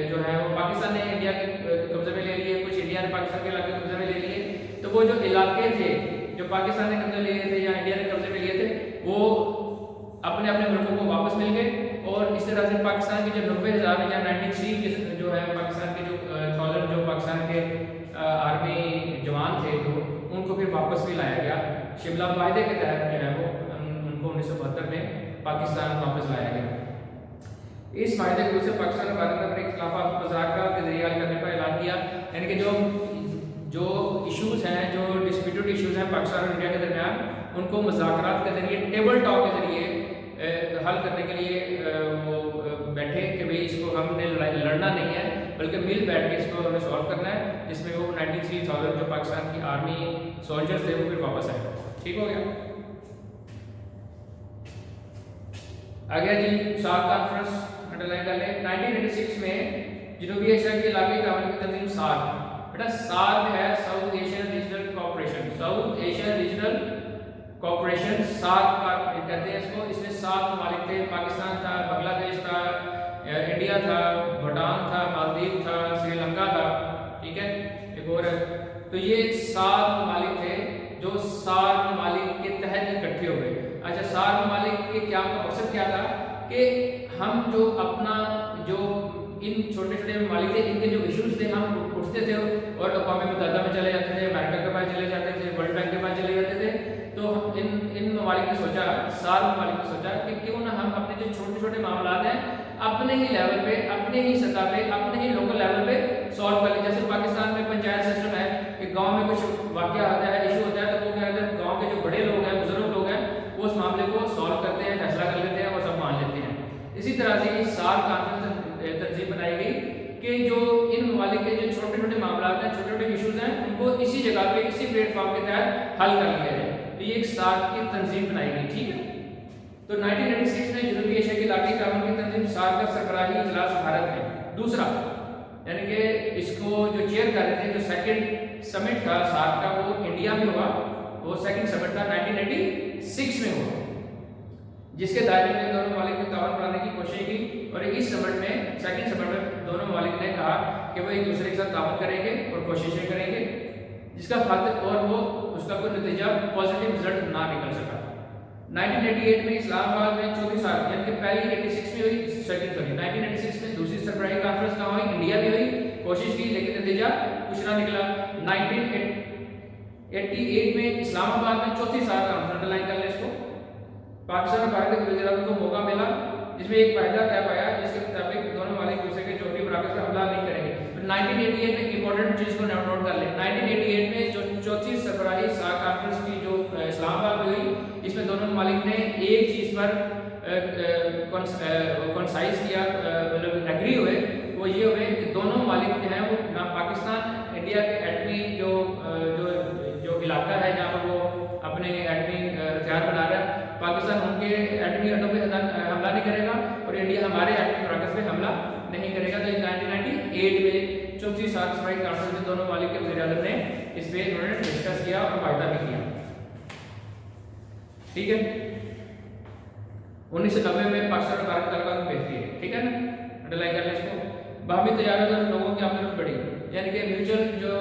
جو ہے وہ پاکستان نے انڈیا کے قبضے میں لے لیے، کچھ انڈیا نے پاکستان کے علاقے قبضے میں لے لیے۔ تو وہ جو علاقے تھے جو پاکستان نے قبضے لے لیے تھے یا انڈیا نے قبضے میں لیے تھے، وہ اپنے اپنے ملکوں کو واپس مل گئے، اور اس طرح سے پاکستان کے جو 90,000 یا 93 کے جو ہے پاکستان کے جو 1000 جو پاکستان کے آرمی جوان تھے، جو ان کو پھر واپس بھی لایا گیا شملہ معاہدے کے تحت، جو ہے وہ ان کو 1972 میں پاکستان واپس لایا گیا۔ اس معاہدے کو سے پاکستان اور بھارت نے اپنے اختلافات مذاکرات کے ذریعے حل کرنے کا اعلان کیا، یعنی کہ جو ایشوز ہیں، جو ڈسپیوٹڈ ایشوز ہیں پاکستان اور انڈیا کے درمیان، ان کو مذاکرات کے ذریعے، ٹیبل ٹاک کے ذریعے حل کرنے کے لیے وہ بیٹھے کہ بھئی اس کو ہم نے لڑنا نہیں ہے، بلکہ مل بیٹھ کے اس کو ہمیں سالو کرنا ہے، جس میں وہ 93,000 جو پاکستان کی آرمی سولجرز تھے وہ پھر واپس آئے۔ ٹھیک ہو گیا؟ آگے جی سارک کانفرنس انڈر لائن کر لیں۔ 1986 میں جنوبی ایشیا کے علاقائی تعاون کی تنظیم سارک، بیٹا سارک ہے south Asian regional cooperation, south Asian regional cooperation, SAARC کا کہتے ہیں اس کو۔ اس میں 7 ممالک تھے، پاکستان تھا، بنگلہ دیش تھا، انڈیا تھا، بھوٹان تھا، مالدیپ تھا، سری لنکا تھا، ٹھیک ہے، ایک اور ہے۔ تو یہ 7 ممالک تھے جو سارک ممالک کے تحت اکٹھے ہوئے۔ اچھا، سارک ممالک کے کیا مقصد کیا تھا کہ ہم جو اپنا جو ان چھوٹے چھوٹے ممالک تھے، ان کے جو ایشوز تھے، ہم اٹھتے تھے اور اقوام متحدہ میں چلے جاتے تھے، امریکہ کے پاس چلے جاتے تھے، ورلڈ بینک کے پاس چلے جاتے تھے۔ تو ان ممالک نے سوچا، سارک ممالک نے سوچا کہ کیوں نہ ہم اپنے جو چھوٹے چھوٹے معاملات ہیں اپنے ہی لیول پہ، اپنے ہی سطح پہ، اپنے ہی لوکل لیول پہ سالو کر لیں۔ جیسے پاکستان میں پنچایت سسٹم ہے کہ گاؤں میں کچھ واقعہ آتا ہے، ایشو ہوتا ہے، تو وہ کیا کہتے ہیں، گاؤں کے جو بڑے لوگ ہیں، بزرگ لوگ ہیں، وہ اس معاملے کو سالو کرتے ہیں، فیصلہ کر لیتے ہیں اور سب مان لیتے ہیں۔ اسی طرح سے یہ سارک کانفرنس تنظیم بنائی گئی کہ جو ان ممالک کے جو چھوٹے چھوٹے معاملات ہیں، چھوٹے چھوٹے ایشوز ہیں، ان کو اسی جگہ پہ، اسی پلیٹ فارم کے تحت حل کر لیا جائے۔ تو یہ ایک سارک کی تنظیم بنائی گئی، ٹھیک ہے۔ تو 1986 میں جنوبی ایشیا کی علاقائی تعاون کی تنظیم سارک کا سربراہی اجلاس بھارت میں دوسرا، یعنی کہ اس کو جو چیئر کر رہے تھے، جو سیکنڈ سمٹ تھا سارک کا، وہ انڈیا میں ہوا، وہ سیکنڈ سمٹ تھا 1986 میں ہوا، جس کے دائرے میں دونوں ممالک نے تعاون بڑھانے کی کوشش کی، اور اس سمٹ میں، سیکنڈ سمٹ میں دونوں ممالک نے کہا کہ وہ ایک دوسرے کے ساتھ تعاون کریں گے اور کوششیں کریں گے، جس کا خاطر اور وہ اس کا کوئی نتیجہ پازیٹیو رزلٹ نہ نکل سکا۔ 1988 میں اسلام آباد میں چوتھی سارک، یعنی کہ پہلی 86 میں ہوئی، سیکنڈ سوری 1986 میں دوسری سربراہی کانفرنس کہاں ہوئی؟ انڈیا میں ہوئی، کوشش کی لیکن نتیجہ کچھ نہ نکلا۔ 1988 میں اسلام آباد میں چوتھی سارک کانفرنس، انڈر لائن کر لیں اس کو۔ پاکستان اور بھارت کے وزیر اعظم کو موقع ملا، جس میں ایک معاہدہ طے پایا جس کے مطابق دونوں ممالک ایک دوسرے کے جوہری مراکز پر حملہ نہیں کریں گے۔ 1988 میں امپورٹنٹ چیز کو نوٹ کر لیں، 1988 میں جو چوتھی سربراہی سارک کانفرنس کی جو اسلام آباد میں ہوئی، اس میں دونوں ممالک نے ایک چیز پر کنسائز کیا، مطلب ایگری ہوئے، وہ یہ ہوئے کہ دونوں ممالک جو ہیں وہ نہ پاکستان انڈیا کے ایٹمی جو علاقہ ہے جہاں پر وہ اپنے ایٹمی ہتھیار بنا رہا ہے، پاکستان ان کے ایٹمی اڈوں پہ حملہ نہیں کرے گا اور انڈیا ہمارے ایٹمی مراکز پہ حملہ نہیں کرے گا۔ تو 1998 میں چوتھی سارک سربراہی کانفرنس میں دونوں ممالک کے وزیر اعظم نے اس پہ انہوں نے ڈسکس کیا اور معاہدہ بھی کیا، ٹھیک ہے۔ 1990 میں پاکستان اور بھارت کے تعلقات میں بہتری ہے، ٹھیک ہے نا، انڈر لائن کر لیں اس کو۔ باہمی تجارت اور لوگوں کی آمدنی بڑھی، یعنی کہ میوچل جو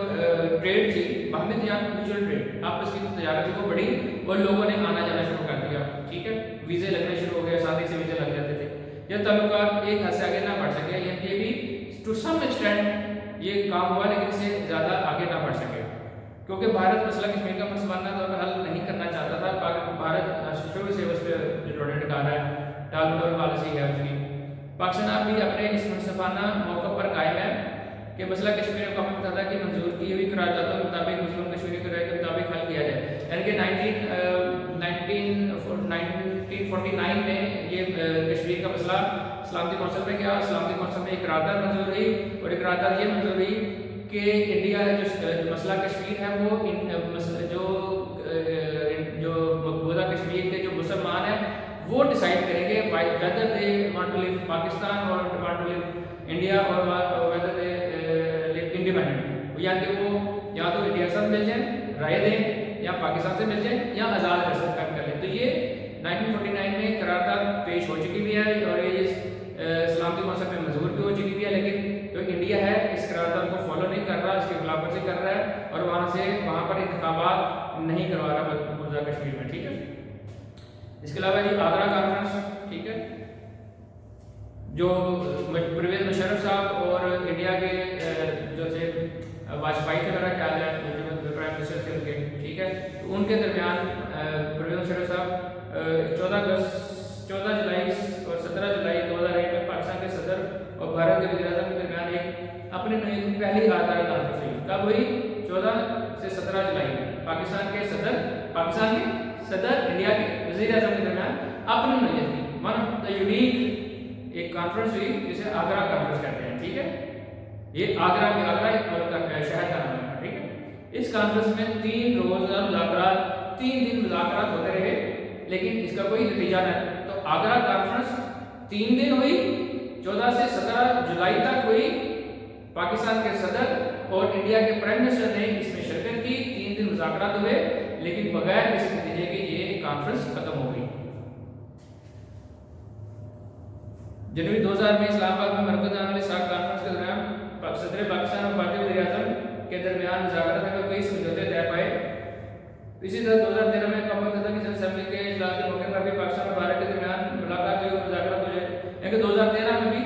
ٹریڈ تھی باہمی میوچل ٹریڈ آپس کی تجارت تھی وہ بڑی اور لوگوں نے آنا جانا شروع کر دیا، ٹھیک ہے، ویزے لگنے شروع ہو گئے، آسانی سے ویزے لگ جاتے تھے، یہ تعلقات ایک حد سے آگے نہ بڑھ سکے، یعنی یہ بھی ٹو سم ایکسٹینٹ یہ کام ہوا لیکن اس سے زیادہ آگے نہ بڑھ سکے، کیونکہ بھارت مسئلہ کشمیر کا منصفانہ طور پر حل نہیں کرنا چاہتا تھا۔ بھارت شروع سے اس پہ ریٹورنٹ کر رہا ہے، ٹال مٹول پالیسی ہے اس کی۔ پاکستان اب بھی اپنے اس منصفانہ موقع پر قائم ہے کہ مسئلہ کشمیر کو قومی متحدہ کی منظور کی ہوئی قراردادوں کے مطابق مسلم کشمیری کے رائے کے مطابق حل کیا جائے، یعنی کہ 1949 میں یہ کشمیر کا مسئلہ سلامتی کونسل میں گیا، سلامتی کونسل میں ایک قرارداد منظور ہوئی اور ایک قرارداد یہ منظور ہوئی کہ انڈیا جو مسئلہ کشمیر ہے وہ جو مقبوضہ کشمیر کے جو مسلمان ہیں وہ ڈیسائیڈ کریں گے whether they want to live Pakistan اور want to live انڈیا اور whether they live independent، یعنی کہ وہ یا تو انڈیا سے مل جائیں رائے دیں یا پاکستان سے مل جائیں یا آزاد کر لیں۔ تو یہ 1949 میں قرارداد پیش ہو چکی بھی ہے اور یہ سلامتی کونسل میں منظور بھی ہو چکی بھی ہے، لیکن جو انڈیا ہے اس قرارداد کو فالو نہیں کر رہا، اس کی خلاف ورزی کر رہا ہے اور وہاں پر انتخابات نہیں کروا رہا مقبوضہ کشمیر میں، ٹھیک ہے۔ اس کے علاوہ یہ آگرہ کانفرنس، ٹھیک ہے، جو پرویز مشرف صاحب اور انڈیا کے جو تھے واجپئی تھے میرا خیال ہے جو پرائم منسٹر تھے ان کے، ٹھیک ہے، تو ان کے درمیان پرویز مشرف صاحب 14 جولائی اور 17 جولائی 2001 میں پاکستان کے صدر اور بھارت کے وزیر اعظم کے درمیان ایک اپنے نئی پہلی آگرہ کانفرنس ہوئی۔ کب ہوئی؟ 14 سے 17 جولائی میں پاکستان کے صدر انڈیا کے وزیر اعظم کے درمیان اپنی نوعیت کی ون آف دا یونیک ایک کانفرنس ہوئی جسے آگرہ کانفرنس کہتے ہیں، ٹھیک ہے، یہ آگرہ ایک ملک کا شہر کا نام ہے، ٹھیک ہے۔ اس کانفرنس میں 3 روزہ مذاکرات 3 دن مذاکرات ہوتے رہے لیکن اس کا کوئی نتیجہ نہ، تو آگرہ کانفرنس 3 دن ہوئی، 14 سے 17 جولائی تک ہوئی، پاکستان کے صدر اور انڈیا کے پرائم منسٹر نے اس میں شرکت کی، 3 دن مذاکرات ہوئے لیکن بغیر کسی نتیجے کے یہ کانفرنس ختم ہو گئی۔ جنوری 2000 میں اسلام آباد میں مرکز آنے والی ساک کانفرنس کے دوران صدر پاکستان اور بھارتی وزیر اعظم کے درمیان مذاکرات میں کئی سمجھوتے طے پائے۔ اسی طرح 2013 میں قومی متحدہ کی جنرل اسمبلی کے اجلاس کے موقع پر بھی پاکستان اور بھارت کے درمیان ملاقات ہوئی اور مذاکرات ہوئے، لیکن 2013 میں بھی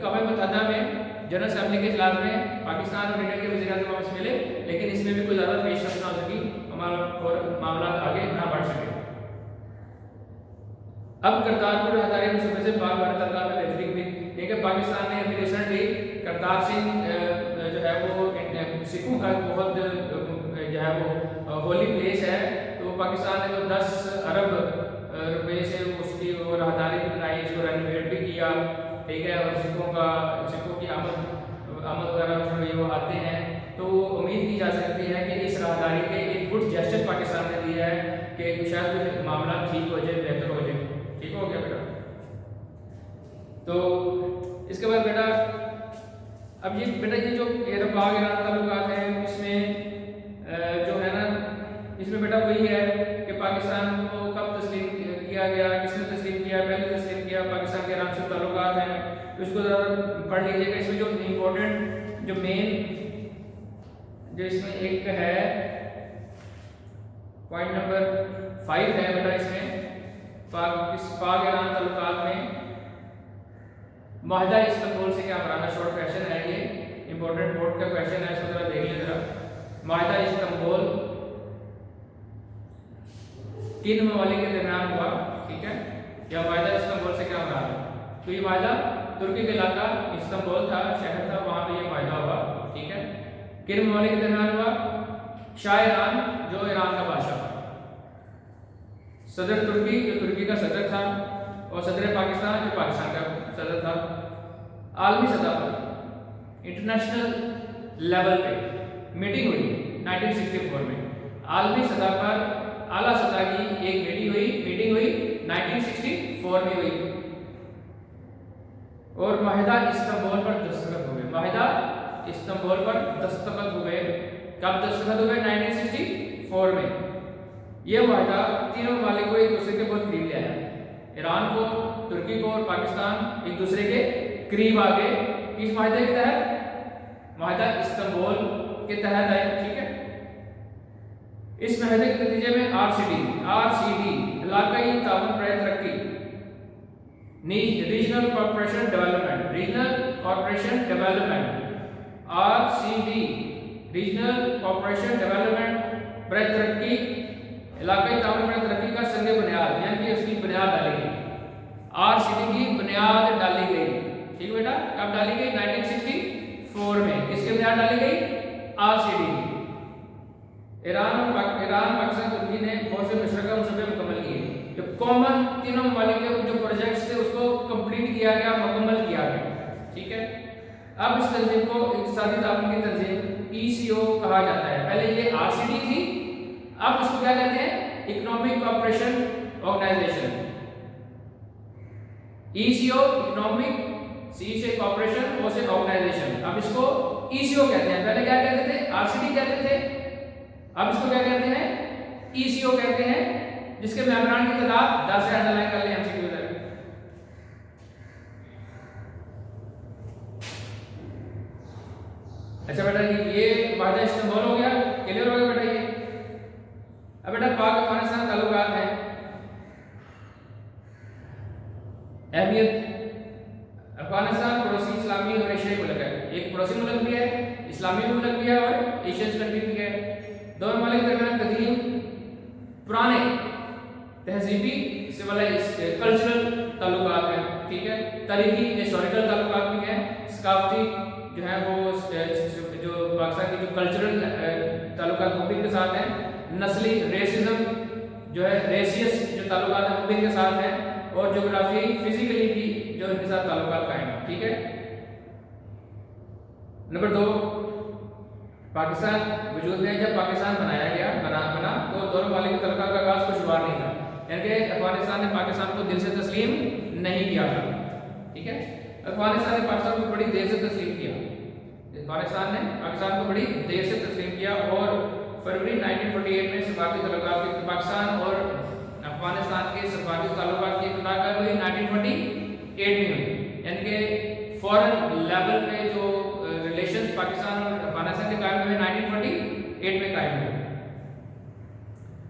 قومی متحدہ میں جنرل اسمبلی کے اجلاس میں پاکستان اور انڈیا کے وزیر اعظم واپس ملے لیکن اس میں بھی کوئی زیادہ پیش رفت نہ ہو سکی، معاملات آگے نہ بڑھ سکے۔ اب کرتارپور راہداری منصوبے سے پاک بھارت تعلقات میں بہتری کی، کیونکہ پاکستان نے ابھی ریسنٹلی کرتار سنگھ جو ہے وہ سکھوں کا بہت جو ہے وہ ہولی پلیس ہے، تو پاکستان نے وہ 10 ارب روپے سے اس کی وہ راہداری بنائی، اس کو رینوویٹ بھی کیا، ٹھیک ہے، اور سکھوں کی آمد وغیرہ جو وہ آتے ہیں، تو امید کی جا سکتی ہے کہ اس راہداری کے ایک گڈ جسٹر پاکستان نے دیا ہے کہ شاید کچھ معاملہ ٹھیک ہو جائے، بہتر ہو جائے، ٹھیک ہو گیا بیٹا۔ تو اس کے بعد بیٹا اب یہ بیٹا یہ جو پاک ایران تعلقات ہیں اس میں جو ہے نا اس میں بیٹا وہی ہے کہ پاکستان کو کب تسلیم کیا گیا، کس نے تسلیم کیا، پہلے تسلیم کیا، پاکستان کے ایران سے تعلقات ہیں، اس کو ذرا پڑھ لیجیے گا۔ اس میں جو امپورٹنٹ جو مین جو اس میں ایک ہے پوائنٹ نمبر 5 ہے بیٹا، اس میں پاک ایران تعلقات میں معاہدہ استنبول سے کیا مراد ہے، شارٹ کویشچن ہے، یہ امپورٹنٹ بورڈ کا کویشچن ہے، اس کو ذرا دیکھ لیں ذرا۔ معاہدہ استنبول کن ممالک کے درمیان ہوا، ٹھیک ہے، یا معاہدہ استنبول سے کیا مراد ہے؟ تو یہ معاہدہ ترکی کا علاقہ استنبول تھا، شہر تھا، وہاں پہ یہ معاہدہ ہوا، ٹھیک ہے۔ کن ممالک کے درمیان ہوا؟ شاہ ایران جو ایران کا بادشاہ تھا، صدر ترکی جو ترکی کا صدر تھا، اور صدر پاکستان جو پاکستان کا صدر تھا۔ عالمی سطح پر انٹرنیشنل لیول پہ میٹنگ ہوئی 1964 میں، عالمی سطح پر اعلیٰ سطح کی ایک میٹنگ ہوئی 1964 میں ہوئی، اور معاہدہ استنبول پر دستخط ہوئے، معاہدہ استنبول پر دستخط ہوئے، کب دستخط ہوئے؟ 1964 میں۔ یہ معاہدہ تینوں ممالک کو ایک دوسرے کے بہت قریب لے آیا، ایران کو، ترکی کو اور پاکستان ایک دوسرے کے قریب آ گئے، کس معاہدے کے تحت؟ معاہدہ استنبول کے تحت ہے، ٹھیک ہے۔ اس معاہدے کے نتیجے میں آر سی ڈی علاقائی تعاون برائے ترقی، regional cooperation development R C D regional cooperation development برائے ترقی، علاقائی تعاون برائے ترقی کا سنگ بنیاد، یعنی کہ اس کی بنیاد ڈالی گئی، آر سی ڈی کی بنیاد ڈالی گئی، ٹھیک ہے بیٹا۔ کب ڈالی گئی؟ 1964 میں۔ کس کی بنیاد ڈالی گئی؟ آر سی ڈی کی۔ ایران پاکستان ترکی نے بہت سے مشترکہ منصوبے مکمل کیے، جو کامن تینوں ممالک کے جو پروجیکٹس تھے اس کو کمپلیٹ کیا گیا، مکمل کیا گیا، ٹھیک ہے۔ اب اس تنظیم کو اقتصادی تعاون کی تنظیم ECO کہا جاتا ہے۔ پہلے یہ آر سی ڈی تھی، اب اس کو کیا کہتے ہیں؟ Economic cooperation organisation, ECO economic, C سے کوآپریشن، او سے آرگنائزیشن، اب اس کو ECO کہتے ہیں۔ پہلے کیا کہتے تھے؟ آر سی ڈی کہتے تھے، اب اس کو کیا کہتے ہیں؟ ECO کہتے ہیں، جس کے ممبران کی تعداد 10 سے انڈر لائن کر لیں MCQ ہے۔ اچھا بیٹا یہ معاہدہ استنبول ہو گیا، کلیئر ہو گیا بیٹا یہ۔ اب بیٹا پاک افغانستان تعلقات ہیں، اہمیت۔ افغانستان پڑوسی اسلامی اور ایشیائی ملک ہے، ایک پڑوسی ملک بھی ہے، اسلامی ملک بھی ہے اور ایشین کنٹری بھی ہے۔ دونوں ممالک کے درمیان قدیم پرانے تہذیبی کلچرل تعلقات ہیں، ٹھیک ہے۔ تاریخی ہسٹوریکل تعلقات بھی ہیں، ثقافتی جو ہے وہ جو پاکستان کی جو کلچرل تعلقات وہ بھی ان کے ساتھ ہیں، نسلی ریسزم جو ہے ریسیس جو تعلقات ہیں وہ بھی ان کے ساتھ ہیں، اور جغرافیائی فزیکلی بھی جو ان کے ساتھ تعلقات قائم ہیں، ٹھیک ہے۔ نمبر 2، پاکستان وجود میں جب پاکستان بنایا گیا بنا تو دونوں ممالک کے تعلقات کا آغاز خوشگوار نہیں تھا، یعنی کہ افغانستان نے پاکستان کو دل سے تسلیم نہیں کیا تھا، ٹھیک ہے۔ افغانستان نے پاکستان کو بڑی دیر سے تسلیم کیا، پاکستان نے پاکستان کو بڑی دیر سے تسلیم کیا، اور فروری 1948 میں سفارتی تعلقات کے پاکستان اور افغانستان کے سفارتی تعلقات کی ابتدا کب ہوئی؟ 1948 میں ہوئی، یعنی کہ فورن لیول پہ جو ریلیشنز پاکستان اور افغانستان کے قائم ہوئے 1948 میں قائم ہوئے۔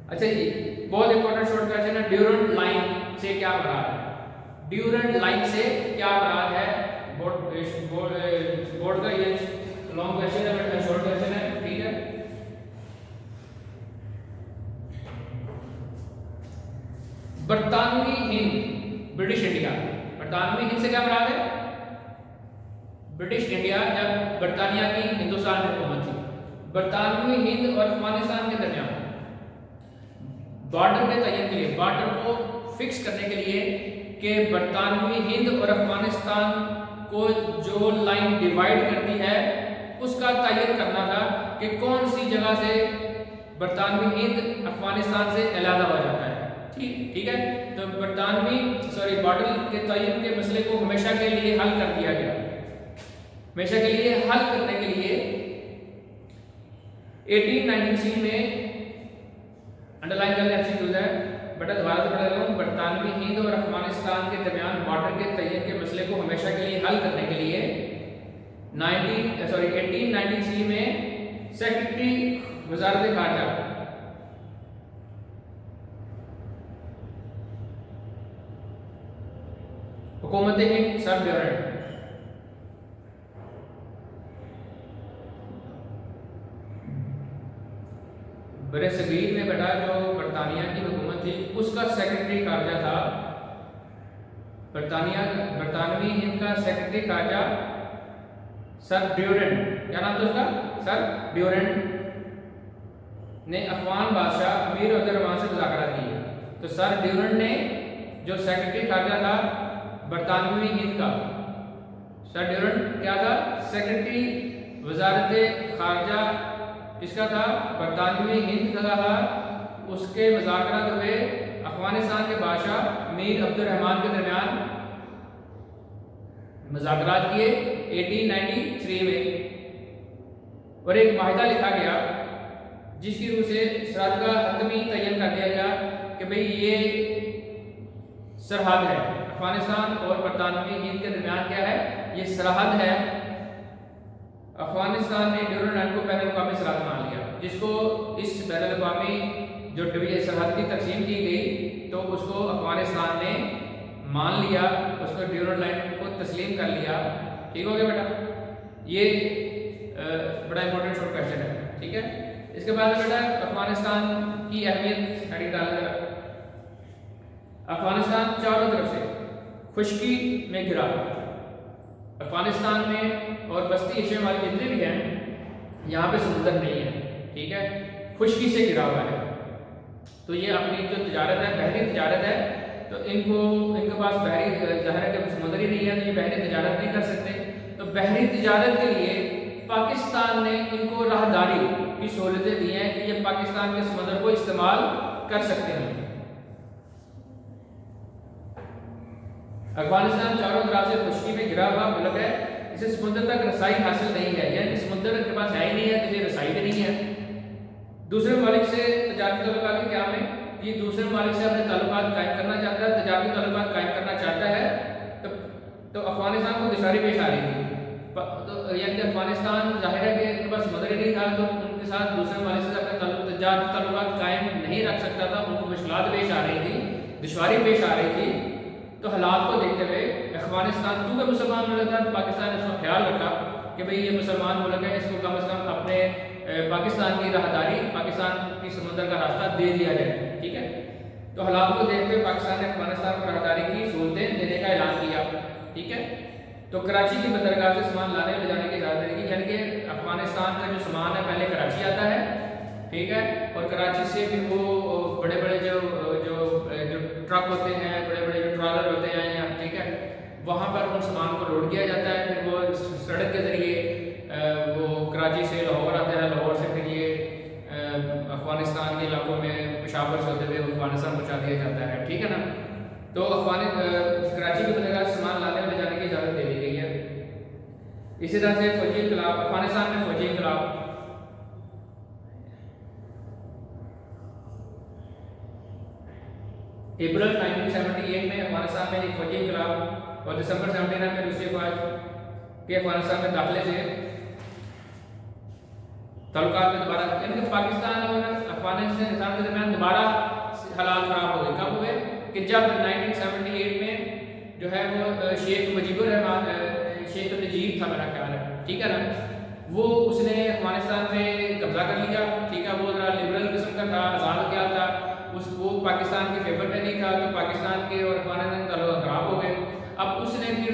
اچھا جی، بہت امپورٹنٹ شارٹ کوسچن ہے، ڈیورنٹ لائن سے کیا مراد ہے؟ ڈیورنٹ لائن سے کیا مراد ہے؟ بورڈ کا یہ لانگ کوسچن ہے، شارٹ کوسچن ہے، ٹھیک ہے۔ برطانوی ہند، برٹش انڈیا، برطانوی ہند سے کیا مراد ہے؟ برٹش انڈیا، جب برطانیہ کی ہندوستان میں حکومت تھی، برطانوی ہند اور افغانستان کے درمیان بارڈر کے تعین کے لیے، بارڈر کو فکس کرنے کے لیے کہ برطانوی ہند اور افغانستان کو جو لائن ڈیوائیڈ کرتی ہے اس کا تعین کرنا تھا کہ کون سی جگہ سے برطانوی ہند افغانستان سے علیحدہ ہو جاتا ہے، ٹھیک ہے۔ تو بارڈر کے تعین کے مسئلے کو ہمیشہ کے لیے حل کر دیا گیا، ہمیشہ کے لیے حل کرنے کے لیے 1893 میں انڈر لائن کر لیں ایمسیکیوز ہے بیٹا، دوبارہ سے پڑھ رہا ہوں، برطانوی ہند اور افغانستان کے درمیان بارڈر کے تعین کے مسئلے کو ہمیشہ کے لیے حل کرنے کے لیے 1893 میں سیکرٹری وزارت خارجہ حکومت ہند سر ڈیورنٹ برے صغیر میں بیٹا جو برطانیہ کی حکومت تھی اس کا سیکرٹری خارجہ تھا، برطانوی ہند کا سیکرٹری خارجہ سر ڈیورنٹ، کیا نام تھا اس کا؟ سر ڈیورنٹ نے افغان بادشاہ امیر عبدالرحمان سے مذاکرات کیے۔ تو سر ڈیورنٹ نے جو سیکرٹری خارجہ تھا برطانوی ہند کا، سر ڈیورنٹ کیا تھا؟ سیکرٹری وزارت خارجہ کس کا تھا؟ برطانوی ہند کا تھا۔ اس کے مذاکرات ہوئے افغانستان کے بادشاہ امیر عبدالرحمان کے درمیان، مذاکرات کیے 1893 میں، اور ایک معاہدہ لکھا گیا جس کی روح سے سرحد کا حتمی تعین کر دیا گیا کہ بھئی یہ سرحد ہے، افغانستان اور برطانوی ہند کے درمیان کیا ہے؟ یہ سرحد ہے، افغانستان نے ڈیورنڈ لائن کو بین الاقوامی سرحد مان لیا، جس کو اس بین الاقوامی جو سرحد کی تقسیم کی گئی تو اس کو افغانستان نے مان لیا، اس کو ڈیورنڈ لائن کو تسلیم کر لیا۔ ٹھیک ہو گیا بیٹا، یہ بڑا امپورٹنٹ شارٹ کویشچن ہے، ٹھیک ہے۔ اس کے بعد بیٹا افغانستان کی اہمیت ہیڈنگ ڈال دیں۔ افغانستان چاروں طرف سے خشکی میں گھرا، افغانستان میں اور وسطی ایشیا والے جتنے بھی ہیں یہاں پہ سمندر نہیں ہے، ٹھیک ہے، خشکی سے گھرا ہوا ہے۔ تو یہ اپنی جو تجارت ہے بحری تجارت ہے، تو ان کے پاس بحری ظاہر ہے کہ سمندر ہی نہیں ہے، تو یہ بحری تجارت نہیں کر سکتے۔ تو بحری تجارت کے لیے پاکستان نے ان کو راہداری کی سہولتیں دی ہیں کہ یہ پاکستان کے سمندر کو استعمال کر سکتے ہیں۔ افغانستان چاروں طرف سے خشکی میں گھرا ہوا ملک ہے، اسے سمندر تک رسائی حاصل نہیں ہے، یعنی سمندر کے پاس ہے ہی نہیں ہے تو یہ رسائی بھی نہیں ہے۔ دوسرے ممالک سے تجارتی تعلقات کے قیام میں یہ دوسرے ممالک سے اپنے تعلقات قائم کرنا چاہتا ہے، تجارتی تعلقات قائم کرنا چاہتا ہے، تو افغانستان کو دشواری پیش آ رہی تھی۔ تو یعنی کہ افغانستان ظاہر ہے کہ ان کے پاس مدد ہی نہیں تھا، تو ان کے ساتھ دوسرے ممالک سے اپنے تجارتی تعلقات قائم نہیں رکھ سکتا تھا، ان کو مشکلات پیش آ رہی تھی، دشواری پیش آ رہی تھی۔ تو حالات کو دیکھتے ہوئے افغانستان کیونکہ مسلمان ملک تھا، تو پاکستان نے اس کا خیال رکھا کہ بھئی یہ مسلمان ملک ہے، اس کو کم از کم اپنے پاکستان کی راہداری، پاکستان کی سمندر کا راستہ دے دیا جائے، ٹھیک ہے۔ تو حالات کو دیکھتے ہوئے پاکستان نے افغانستان کو راہداری کی سہولتیں دینے کا اعلان کیا، ٹھیک ہے۔ تو کراچی کی بندرگاہ سے سامان لانے لے جانے کی اجازت دے گی، یعنی کہ افغانستان کا جو سامان ہے پہلے کراچی آتا ہے، ٹھیک ہے، اور کراچی سے پھر وہ بڑے بڑے جو ٹرک ہوتے ہیں، بڑے بڑے جو ٹرالر ہوتے ہیں، ٹھیک ہے، وہاں پر ان سامان کو لوڈ کیا جاتا ہے، پھر وہ سڑک کے ذریعے وہ کراچی سے لاہور آتے ہیں، لاہور سے پھر یہ افغانستان کے علاقوں میں پشاور سے ہوتے ہوئے افغانستان پہنچا دیا جاتا ہے، ٹھیک ہے نا۔ تو کراچی کی بندرگاہ سے سامان لانے لے جانے کی اجازت دے دی گئی ہے۔ اسی طرح سے فوجی انقلاب، افغانستان میں فوجی انقلاب، اپریل 1978 میں افغانستان میں ایک فوجی انقلاب اور دسمبر 79 میں روسی فوج کے افغانستان میں داخلے سے تعلقات میں دوبارہ، یعنی کہ پاکستان اور افغانستان کے درمیان دوبارہ حالات خراب ہو گئے۔ کب ہوئے کہ جب 1978 میں جو ہے وہ شیخ مجیب الرحمان، شیخ نجیب تھا میرا خیال ہے، ٹھیک ہے نا، وہ اس نے افغانستان میں قبضہ کر لیا، ٹھیک ہے، وہ ذرا لبرل قسم کا تھا، آزاد کیا تھا، وہ پاکستان کے فیور میں نہیں تھا، تو پاکستان کے اور افغانستان کے تعلقات خراب ہو گئے۔ اب اس نے پھر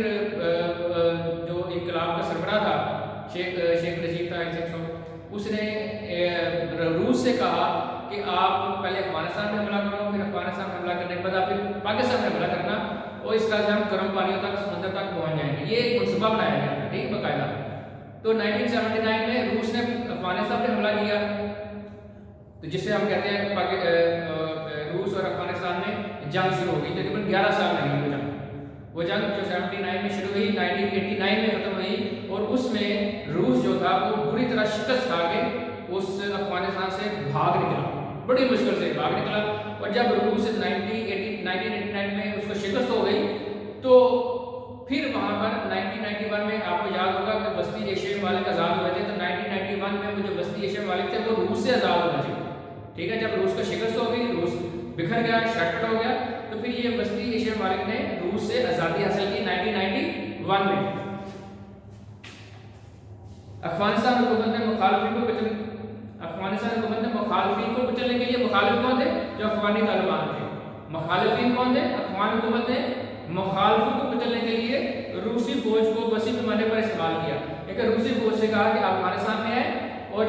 جو انقلاب کا سربراہ تھا شیخ نجیب تھا، اس نے روس سے کہا کہ آپ پہلے افغانستان میں حملہ کرو، پھر افغانستان میں حملہ کرنے کے بعد آپ پھر پاکستان میں حملہ کرنا، اور اس طرح سے ہم گرم پانیوں تک سمندر تک پہنچ جائیں گے۔ یہ ایک منصوبہ بنایا گیا تھا، ٹھیک باقاعدہ۔ تو 1979 میں روس نے افغانستان پہ حملہ کیا، تو جسے ہم کہتے ہیں روس اور افغانستان میں جنگ شروع ہو گئی، تقریباً 11 سال لگی وہ جنگ۔ وہ جنگ جو 79 میں شروع ہوئی 1989 میں ختم ہوئی، اور اس میں روس جو تھا وہ بری طرح شکست کھا کے اس افغانستان سے بھاگ نکلا، بڑی مشکل سے بھاگ نکلا۔ اور جب روس 1989 میں اس کو شکست ہو گئی، تو پھر وہاں پر 1991 میں آپ کو یاد ہوگا کہ وسطی ایشیا ممالک آزاد ہوئے تھے، تو 1991 میں وہ جو وسطی ایشیا ممالک تھے وہ روس سے آزاد ہونا چاہیے، ٹھیک ہے۔ جب روس کو شکست ہو گئی، روس بکھر گیا، شارٹ ہو گیا، تو پھر یہ وسطی ایشیا ممالک نے روس سے آزادی حاصل کی 1991 میں۔ افغانستان حکومت نے مخالفین کو کچلنے کے لیے مخالف کون تھے؟ جو افغانی طالبان تھے۔ مخالفین کون تھے؟ افغان حکومت نے مخالفوں کو کچلنے کے لیے روسی فوج کو وسیع پیمانے پر استعمال کیا، لیکن روسی فوج سے کہا کہ افغانستان میں ہے، اور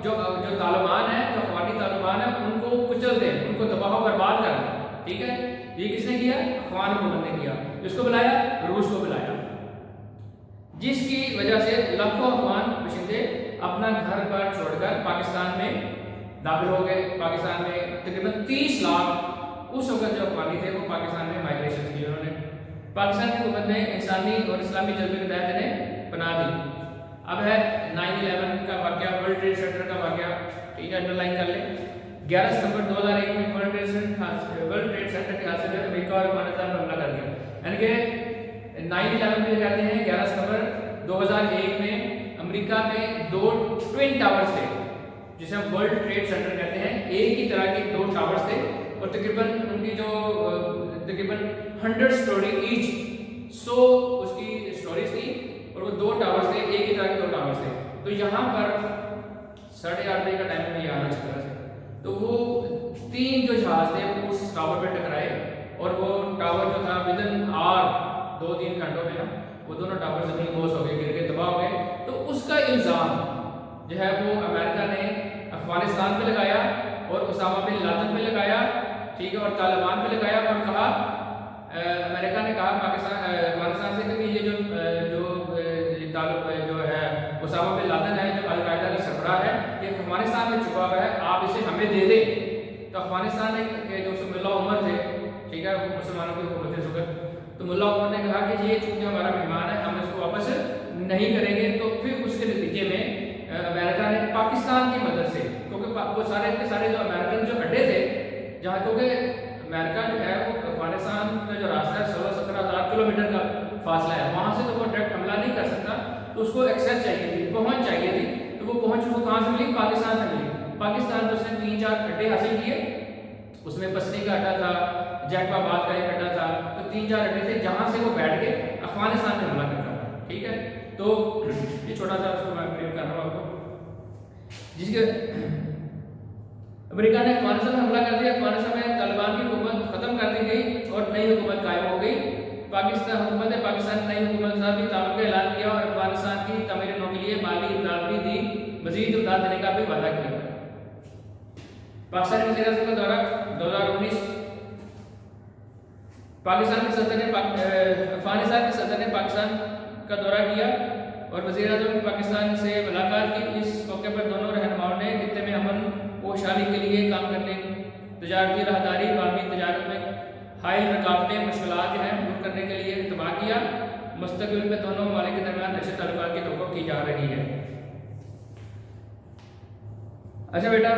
جو طالبان ہیں، جو افغانی طالبان ہیں، ان کو کچل دیں، ان کو تباہ و برباد کر دیں، ٹھیک ہے۔ یہ کس نے کیا؟ افغان حکومت نے کیا۔ اس کو بلایا، روس کو بلایا، جس کی وجہ سے لاکھوں افغان باشندے اپنا گھر پر چھوڑ کر پاکستان میں داخل ہو گئے۔ پاکستان میں تقریباً 30 لاکھ اس وقت جو افغانی تھے وہ پاکستان میں مائگریشن کی انہوں نے۔ پاکستان کی حکومت نے انسانی اور اسلامی جذبے کے تحت انہیں پناہ دی۔ اب ہے 9/11 کا واقعہ، ورلڈ ٹریڈ سینٹر کا واقعہ، ٹھیک ہے، انڈر لائن کر لیں۔ 11 ستمبر 2001 میں ورلڈ ٹریڈ سینٹر کے حادثے میں امریکہ اور افغانستان پر حملہ کر دیا، یعنی کہ 9/11 میں کہتے ہیں 11 ستمبر 2001 میں امریکہ میں 2 ٹوین ٹاورز تھے جسے ہم ورلڈ ٹریڈ سینٹر کہتے ہیں. ایک ہی طرح کے 2 ٹاورز تھے اور تقریباً ان کی جو تقریباً 100 اسٹوری ایچ 100 اس کی اسٹوریز تھی اور وہ 2 ٹاورز تھے, ایک ہی طرح کے 2 ٹاورز تھے. تو یہاں پر 8:30 بجے کا ٹائم میں یاد ہے تو وہ 3 جو جہاز تھے اس ٹاور پہ ٹکرائے اور وہ ٹاور جو تھا ودن آر 2-3 گھنٹوں میں نا وہ دونوں ٹاور زمین بوس ہو گئے, گر کے تباہ ہو گئے. تو اس کا الزام جو ہے وہ امریکہ نے افغانستان پہ لگایا اور اسامہ بن لادن پہ لگایا, ٹھیک ہے, اور طالبان پہ لگایا اور کہا امریکہ نے کہا افغانستان سے کہ یہ جو ہے اسامہ بن لادن ہے جو القاعدہ کا سربراہ ہے یہ افغانستان میں چھپا ہوا ہے, آپ اسے ہمیں دے دیں. تو افغانستان کے جو ملا عمر تھے, ٹھیک ہے, وہ مسلمانوں کی حکومت شکر, تو ملا عمر نے کہا کہ یہ چونکہ ہمارا مہمان ہے ہم اس کو واپس نہیں کریں گے. تو پھر اس کے نتیجے میں امریکہ نے پاکستان کی مدد سے, کیونکہ وہ سارے کے سارے جو امریکن جو اڈے تھے جہاں, کیونکہ امریکہ جو ہے وہ افغانستان کا جو راستہ ہے 16-17 ہزار کلومیٹر کا فاصلہ ہے, وہاں سے تو وہ ڈائریکٹ حملہ نہیں کر سکتا, تو اس کو ایکسیس چاہیے تھی, پہنچ چاہیے تھی. تو وہ پہنچ اس کو کہاں سے ملی؟ پاکستان سے ملی. پاکستان تو اس نے 3-4 اڈے حاصل کیے, اس میں بستی کا اڈا تھا, جیک آباد کا ایک اڈا تھا, تو 3-4 اڈے تھے جہاں سے وہ بیٹھ کے افغانستان پہ حملہ کرتا تھا, ٹھیک ہے. تو یہ چھوٹا سا اس کو میں بریف کر رہا ہوں آپ کو, جس کے امریکہ نے افغانستان میں حملہ کر دیا. افغانستان میں طالبان کی حکومت ختم کر دی گئی اور نئی حکومت قائم ہو گئی. پاکستان نئی حکومت کا بھی تعاون کا اعلان کیا اور افغانستان کی تعمیر نو کے لیے مالی امداد بھی دی, مزید امداد دینے کا بھی وعدہ کیا. پاکستانی وزیر اعظم کا دورہ 2019. افغانستان کے صدر نے پاکستان کا دورہ کیا اور وزیر اعظم پاکستان سے ملاقات کی. اس موقع پر دونوں رہنماؤں نے خطے میں امن و خوشحالی کے لیے کام کرنے, تجارتی راہداری, باہمی تجارت میں حائل رکاوٹیں, مشکلات جو ہیں دور کرنے کے لیے اتفاق کیا. مستقبل میں دونوں ممالک کے درمیان اچھے تعلقات کی توقع کی جا رہی ہے. اچھا بیٹا,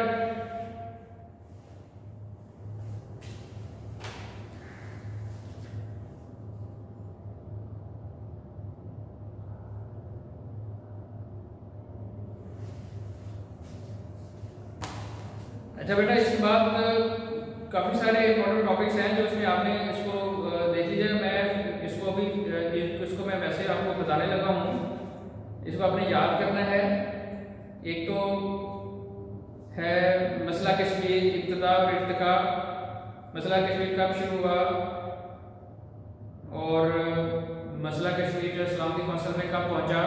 اس کے بعد کافی سارے امپورٹنٹ ٹاپکس ہیں جو اس میں آپ نے اس کو دیکھ لیجیے. میں اس کو میں ویسے آپ کو بتانے لگا ہوں, اس کو آپ نے یاد کرنا ہے. ایک تو ہے مسئلہ کشمیر, ابتدا اور ارتقاء. مسئلہ کشمیر کب شروع ہوا اور مسئلہ کشمیر جو سلامتی کونسل میں کب پہنچا.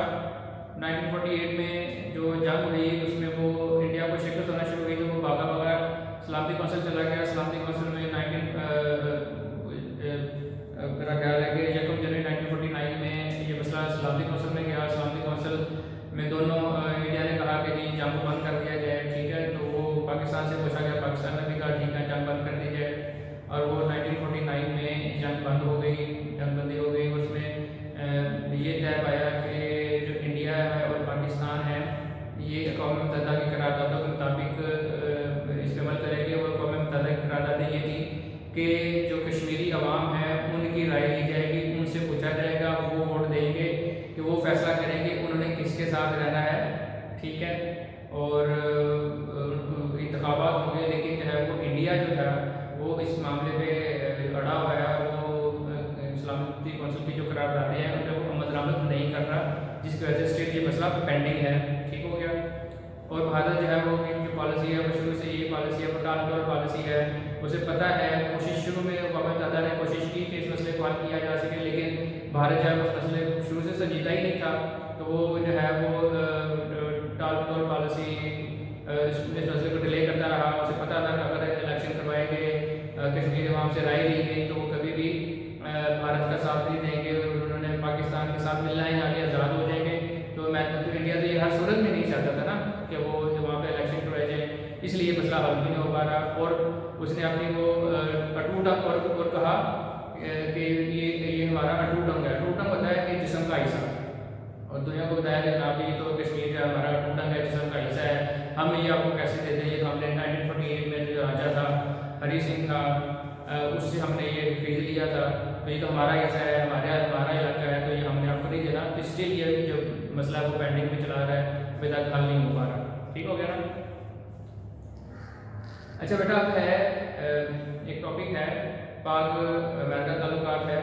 1948 میں جو جنگ ہوئی اس میں وہ انڈیا کو شکست ہونا شروع ہوئی تو وہ بھاگا بھاگا سلامتی کونسل چلا گیا. سلامتی کونسل میں میرا خیال ہے کہ 1 جنوری 1949 میں یہ مسئلہ سلامتی کونسل میں گیا. سلامتی کونسل میں دونوں انڈیا نے کہا کہ جی جنگ کو بند کر دیا جائے, ٹھیک ہے, تو وہ پاکستان سے پوچھا گیا, پاکستان نے بھی کہا ٹھیک ہے جنگ بند کر دی جائے اور وہ 1949 میں جنگ بند ہو گئی, جنگ بندی ہو گئی. اس میں یہ طے پایا کہ جو انڈیا ہے اور پاکستان ہے یہ اقوام متحدہ کی قراردادوں کے مطابق استعمال کریں گے. وہ اقوام متحدہ کی قراردادیں یہ تھی کہ جو کشمیری عوام ہے ان کی رائے لی جائے گی, ان سے پوچھا جائے گا, وہ ووٹ دیں گے کہ وہ فیصلہ کریں گے انہوں نے کس کے ساتھ رہنا ہے, ٹھیک ہے. اور انتخابات ہوں گے, لیکن جو ہے وہ انڈیا جو تھا وہ اس معاملے پہ اڑا ہوا ہے. وہ سلامتی کونسل کی جو قراردادیں ہیں ان پہ وہ عمل درآمد نہیں کر رہا, جس کی وجہ سے اسٹیٹ یہ مسئلہ پینڈنگ ہے, ٹھیک ہو گیا. اور بھارت جو ہے وہ جو پالیسی ہے وہ شروع سے یہ پالیسی ہے, وہ ٹال ٹول پالیسی ہے. اسے پتہ ہے, کوشش شروع میں اقوام متحدہ نے کوشش کی کہ اس مسئلے کو حل کیا جا سکے, لیکن بھارت جو ہے اس مسئلے شروع سے سنجیدہ ہی نہیں تھا. تو وہ جو ہے وہ ٹال ٹول پالیسی اس مسئلے کو ڈیلے کرتا رہا. اسے پتہ تھا کہ اگر الیکشن کروائے گئے, کشمیر عوام سے رائے لی گئی تو وہ کبھی بھی بھارت کا ساتھ نہیں دیں گے, انہوں نے پاکستان کے ساتھ ملنا ہے, آگے آزاد ہو جائیں گے. تو انڈیا تو یہ ہر صورت میں نہیں چاہتا تھا نا کہ وہ وہاں پہ الیکشن کروائے جائے, اس لیے مسئلہ حل بھی نہیں ہو پا رہا. اور اس نے اپنی وہ اٹوٹ اور کہا کہ یہ ہمارا اٹوٹ انگ ہے. اٹوٹ انگ ہوتا ہے کہ جسم کا حصہ, اور دنیا کو بتایا کہ جناب یہ تو کشمیر کا ہمارا اٹوٹ انگ ہے, جسم کا حصہ ہے, ہم یہ آپ کو کیسے دیتے ہیں. یہ تو ہم نے 1948 میں جو راجا تھا ہری سنگھ تھا اس سے ہم نے یہ خرید لیا تھا, تو یہ تو ہمارا حصہ ہے, ہمارا علاقہ ہے, تو یہ ہم نے آپ کو نہیں دینا. تو اس لیے یہ جو مسئلہ ہے وہ پینڈنگ میں چلا رہا ہے, ابھی تک حل نہیں ہو پا رہا. ٹھیک ہو گیا نا. اچھا بیٹا اب ہے ایک ٹاپک ہے پاک امریکہ تعلقات ہے.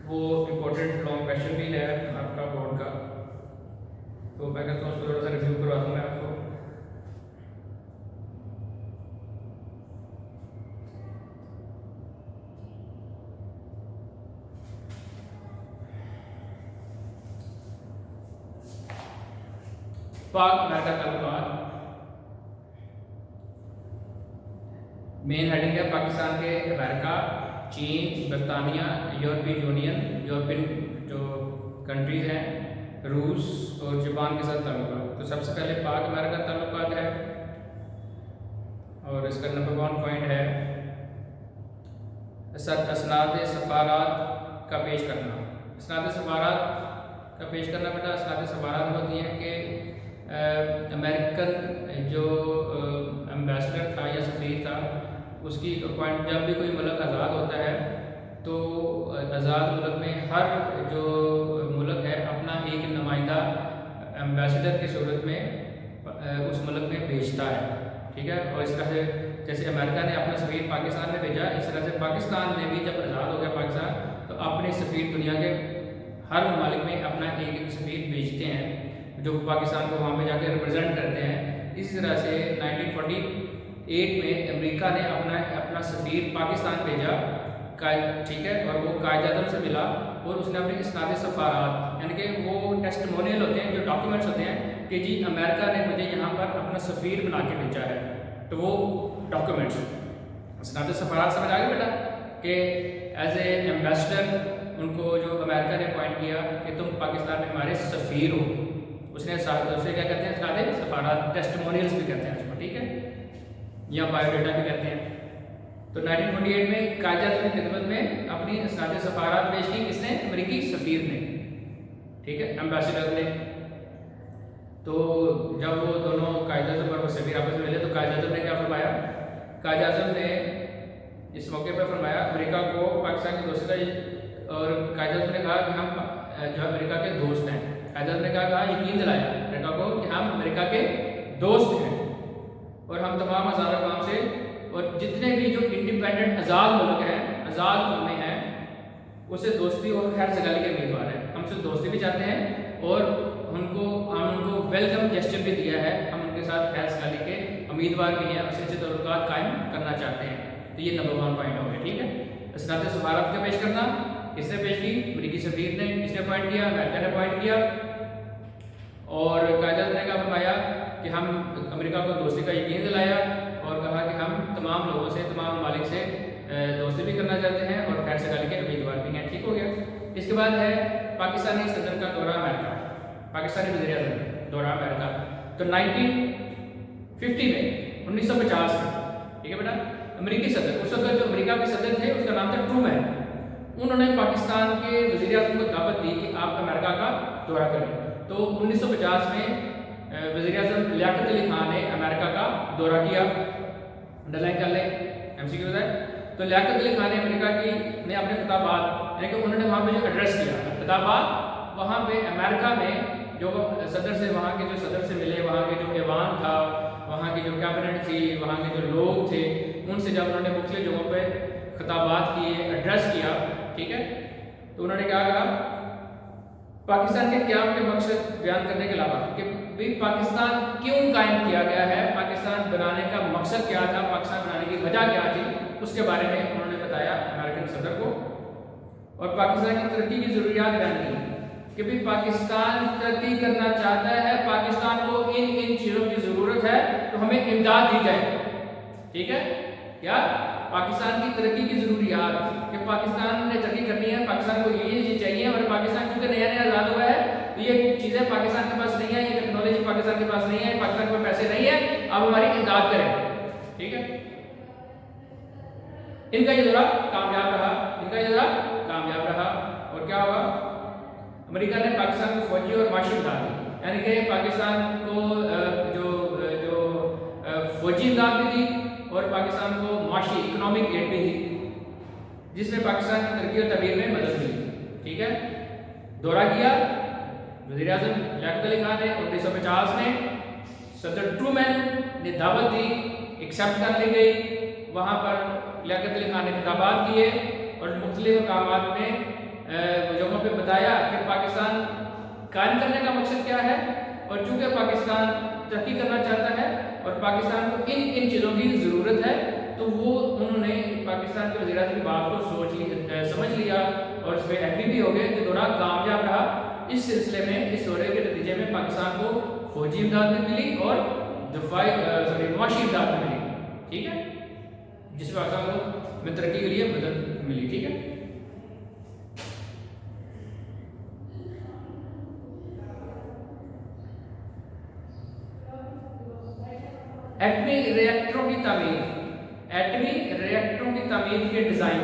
وہ امپورٹنٹ لانگ کویشچن بھی ہے آپ کا بورڈ کا, تو میں کہتا ہوں اس کو تھوڑا سا ریویو کروا دوں میں آپ کو. پاک امریکہ تعلقات مین ہیڈنگ ہے پاکستان کے امریکہ, چین, برطانیہ, یورپین یونین, یورپین جو کنٹریز ہیں, روس اور جاپان کے ساتھ تعلقات. تو سب سے پہلے پاک امریکہ تعلقات ہے اور اس کا نمبر 1 پوائنٹ ہے اسناد سفارات کا پیش کرنا. اسناد سفارات کا پیش کرنا بیٹا, اسناد سفارات ہوتی ہیں کہ امریکن جو ایمبیسڈر تھا یا سفیر تھا اس کی اپوائنٹ, جب بھی کوئی ملک آزاد ہوتا ہے تو آزاد ملک میں ہر جو ملک ہے اپنا ایک نمائندہ ایمبیسڈر کی صورت میں اس ملک میں بھیجتا ہے. ٹھیک ہے, اور اس طرح سے جیسے امریکہ نے اپنا سفیر پاکستان میں بھیجا, اس طرح سے پاکستان نے بھی جب آزاد ہو گیا پاکستان تو اپنے سفیر دنیا کے ہر ممالک میں اپنا ایک ایک سفیر بھیجتے ہیں جو پاکستان کو وہاں پہ جا کے ریپرزینٹ کرتے ہیں. اسی طرح سے 1948 میں امریکہ نے اپنا سفیر پاکستان بھیجا, ٹھیک ہے, اور وہ قائد اعظم سے ملا اور اس نے اپنے اسناد سفارات یعنی کہ وہ ٹیسٹمونیل ہوتے ہیں, جو ڈاکیومنٹس ہوتے ہیں کہ جی امریکہ نے مجھے یہاں پر اپنا سفیر بنا کے بھیجا ہے, تو وہ ڈاکیومنٹس اسناد سفارات سمجھ آ گیا بیٹا کہ ایز اے ایمبیسڈر ان کو جو امریکہ نے اپوائنٹ کیا کہ تم پاکستان میں ہمارے سفیر ہو, اس نے اسے کیا کہتے ہیں اسناد سفارات, ٹیسٹمونیلس بھی کہتے ہیں اس کو. ٹھیک ہے, یا بایو ڈیٹا بھی کہتے ہیں. تو 1948 میں قائد اعظم کی خدمت میں اپنی اسناد سفارات پیش کی, کس نے, امریکی سفیر نے. ٹھیک ہے, ایمبیسڈر نے. تو جب وہ دونوں قائد اعظم اور سفیر آپس میں ملے تو قائد اعظم نے کیا فرمایا, قائد اعظم نے اس موقع پر فرمایا امریکہ کو پاکستان کی دوستی کا, اور قائد اعظم نے کہا کہ ہم جو امریکہ کے دوست ہیں. قائد اعظم نے کہا یقین دلایا امریکہ کو کہ ہم امریکہ کے دوست ہیں اور ہم تمام آزاد اقوام سے اور جتنے بھی جو انڈیپینڈنٹ آزاد ملک ہیں, آزاد قومیں ہیں, اس سے دوستی اور خیر سگالی کے امیدوار ہیں. ہم سے دوستی بھی چاہتے ہیں اور ہم ان کو ویلکم جسچر بھی دیا ہے, ہم ان کے ساتھ خیر سگالی کے امیدوار بھی ہیں, اس سے تعلقات قائم کرنا چاہتے ہیں. تو یہ نمبر 1 پوائنٹ ہو گیا. ٹھیک ہے, اسناد سفارت کا پیش کرنا, کس نے پیش کی, امریکی سفیر نے. کس نے اپوائنٹ کیا, امریکہ نے اپوائنٹ کیا. اور قائد اعظم نے کہا فرمایا کہ ہم امریکہ کو دوستی کا یقین دلایا اور کہا کہ ہم تمام لوگوں سے, تمام ممالک سے دوستی بھی کرنا چاہتے ہیں اور خیر سگالی کے امیدوار بھی ہیں. ٹھیک ہو گیا. اس کے بعد ہے پاکستانی صدر کا دورہ امریکہ, پاکستانی وزیر اعظم دورہ امریکہ. تو 1950 میں 1950 میں, ٹھیک ہے بیٹا, امریکی صدر, اس وقت جو امریکہ کے صدر تھے اس کا نام تھا ٹرومین, انہوں نے پاکستان کے وزیر اعظم کو دعوت دی کہ آپ امریکہ کا دورہ کریں. تو 1950 میں وزیر اعظم لیاقت علی خان نے امریکہ کا دورہ کیا. انڈرلائن کر لیں, ایم سی کیو ہے. تو لیاقت علی خان نے امریکہ کی نے اپنے خطابات یعنی کہ انہوں نے وہاں پہ جو ایڈریس کیا خطابات, وہاں پہ امریکہ میں جو صدر سے, وہاں کے جو صدر سے ملے, وہاں کے جو ایوان تھا, وہاں کی جو کیبنٹ تھی, وہاں کے جو لوگ تھے, ان سے جب انہوں نے مختلف جگہوں پہ خطابات کیے, ایڈریس کیا. ٹھیک ہے, تو انہوں نے کیا کہا, پاکستان کے قیام کے مقصد بیان کرنے کے علاوہ کہ بھی پاکستان کیوں قائم کیا گیا ہے, پاکستان بنانے کا مقصد کیا تھا, پاکستان بنانے کی وجہ کیا تھی, اس کے بارے میں انہوں نے بتایا امریکن صدر کو. اور پاکستان کی ترقی کی ضروریات بیان کی کہ بھی پاکستان ترقی کرنا چاہتا ہے, پاکستان کو ان چیزوں کی ضرورت ہے, تو ہمیں امداد دی جائے. ٹھیک ہے, کیا پاکستان کی ترقی کی ضروریات کہ پاکستان نے ترقی کرنی ہے, پاکستان کو یہ چیز چاہیے, اور پاکستان کیونکہ نیا نیا آزاد ہوا ہے تو یہ چیزیں پاکستان کے پاس نہیں ہے, یہ ٹیکنالوجی پاکستان کے پاس نہیں ہے, پاکستان کے پاس پیسے نہیں ہے, آپ ہماری امداد کریں. ٹھیک ہے, ان کا یہ دورہ کامیاب رہا, ان کا یہ دورہ کامیاب رہا. اور کیا ہوا, امریکہ نے پاکستان کو فوجی اور معاشی امداد دی, یعنی کہ پاکستان کو جو فوجی امداد بھی دی اور پاکستان کو معاشی اکنامک ایڈ بھی دی، جس میں پاکستان کی ترقی اور تعمیر میں مدد ملی، ٹھیک ہے۔ دورہ کیا وزیر اعظم لیاقت علی خان نے 1950 میں، صدر ٹرومین نے دعوت دی، ایکسیپٹ کر لی گئی، وہاں پر لیاقت علی خان نے خطابات کیے اور مختلف مقامات میں جگہوں پہ بتایا کہ پاکستان قائم کرنے کا مقصد کیا ہے، اور چونکہ پاکستان ترقی کرنا چاہتا ہے اور پاکستان کو ان چیزوں کی ضرورت ہے، تو وہ انہوں نے پاکستان کے وزیر اعظم کی بات کو سمجھ لیا اور اس پہ ایگری بھی ہو گئے کہ دورہ کامیاب رہا۔ اس سلسلے میں، اس دورے کے نتیجے میں پاکستان کو فوجی امداد بھی ملی اور معاشی امداد بھی ملی، ٹھیک ہے، جس میں پاکستان کو میں ترقی کے لیے مدد ملی، ٹھیک ہے۔ ایٹمی ریئیکٹروں کی تعمیر، ایٹمی ریئیکٹروں کی تعمیر کے ڈیزائن،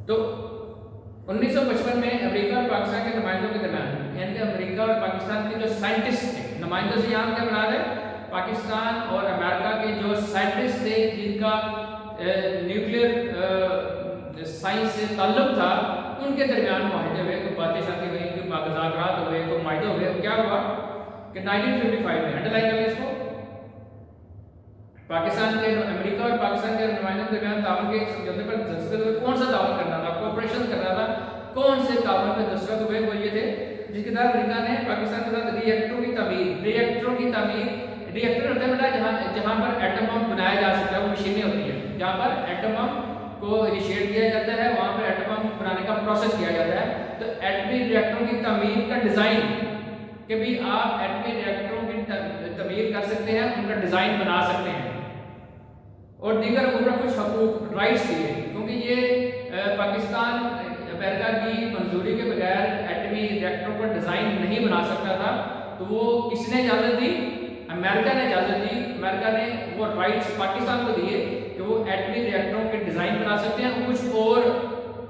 تو 1955 میں امریکہ اور پاکستان کے نمائندوں کے درمیان، یعنی کہ امریکہ اور پاکستان کے جو سائنٹسٹ تھے، نمائندوں سے یہاں کیا مراد ہے، پاکستان اور امریکہ کے جو سائنٹسٹ تھے جن کا نیوکلیئر سائنس سے تعلق تھا، ان کے درمیان معاہدے ہوئے، کوئی باتیں شاتیں ہوئی، کوئی مذاکرات ہوئے، کوئی معاہدے ہوئے۔ کیا ہوا کہ 1955 میں انڈر لائن کر لیں اس کو، پاکستان کے امریکہ اور پاکستان کے نمائندوں کے درمیان تعاون کے سمجھوتے پر دستخط ہوئے۔ کون سا تعاون کرنا تھا، کوآپریشن کرنا تھا، کون سے تعاون پہ دستخط ہوئے، وہ یہ تھے جس کے تحت امریکہ نے پاکستان کے ساتھ ریئیکٹروں کی تعمیر، ریئیکٹر ہوتا ہے بیٹا جہاں پر ایٹم بم بنایا جا سکتا ہے، وہ مشینیں ہوتی ہیں جہاں پر ایٹم بم کو انیشیٹ کیا جاتا ہے، وہاں پر ایٹم بم بنانے کا پروسیس کیا جاتا ہے۔ تو ایٹمی ریئیکٹروں کی تعمیر کا ڈیزائن، کہ بھی آپ ایٹمی ریئیکٹروں کی تعمیر کر سکتے ہیں، ان کا ڈیزائن بنا سکتے ہیں، اور دیگر امور کچھ حقوق، رائٹس دیے، کیونکہ یہ پاکستان امریکہ کی منظوری کے بغیر ایٹمی ریئیکٹروں کا ڈیزائن نہیں بنا سکتا تھا، تو وہ کس نے اجازت دی، امریکہ نے اجازت دی، امریکہ نے وہ رائٹس پاکستان کو دیے کہ وہ ایٹمی ریئیکٹروں کے ڈیزائن بنا سکتے ہیں، اور کچھ اور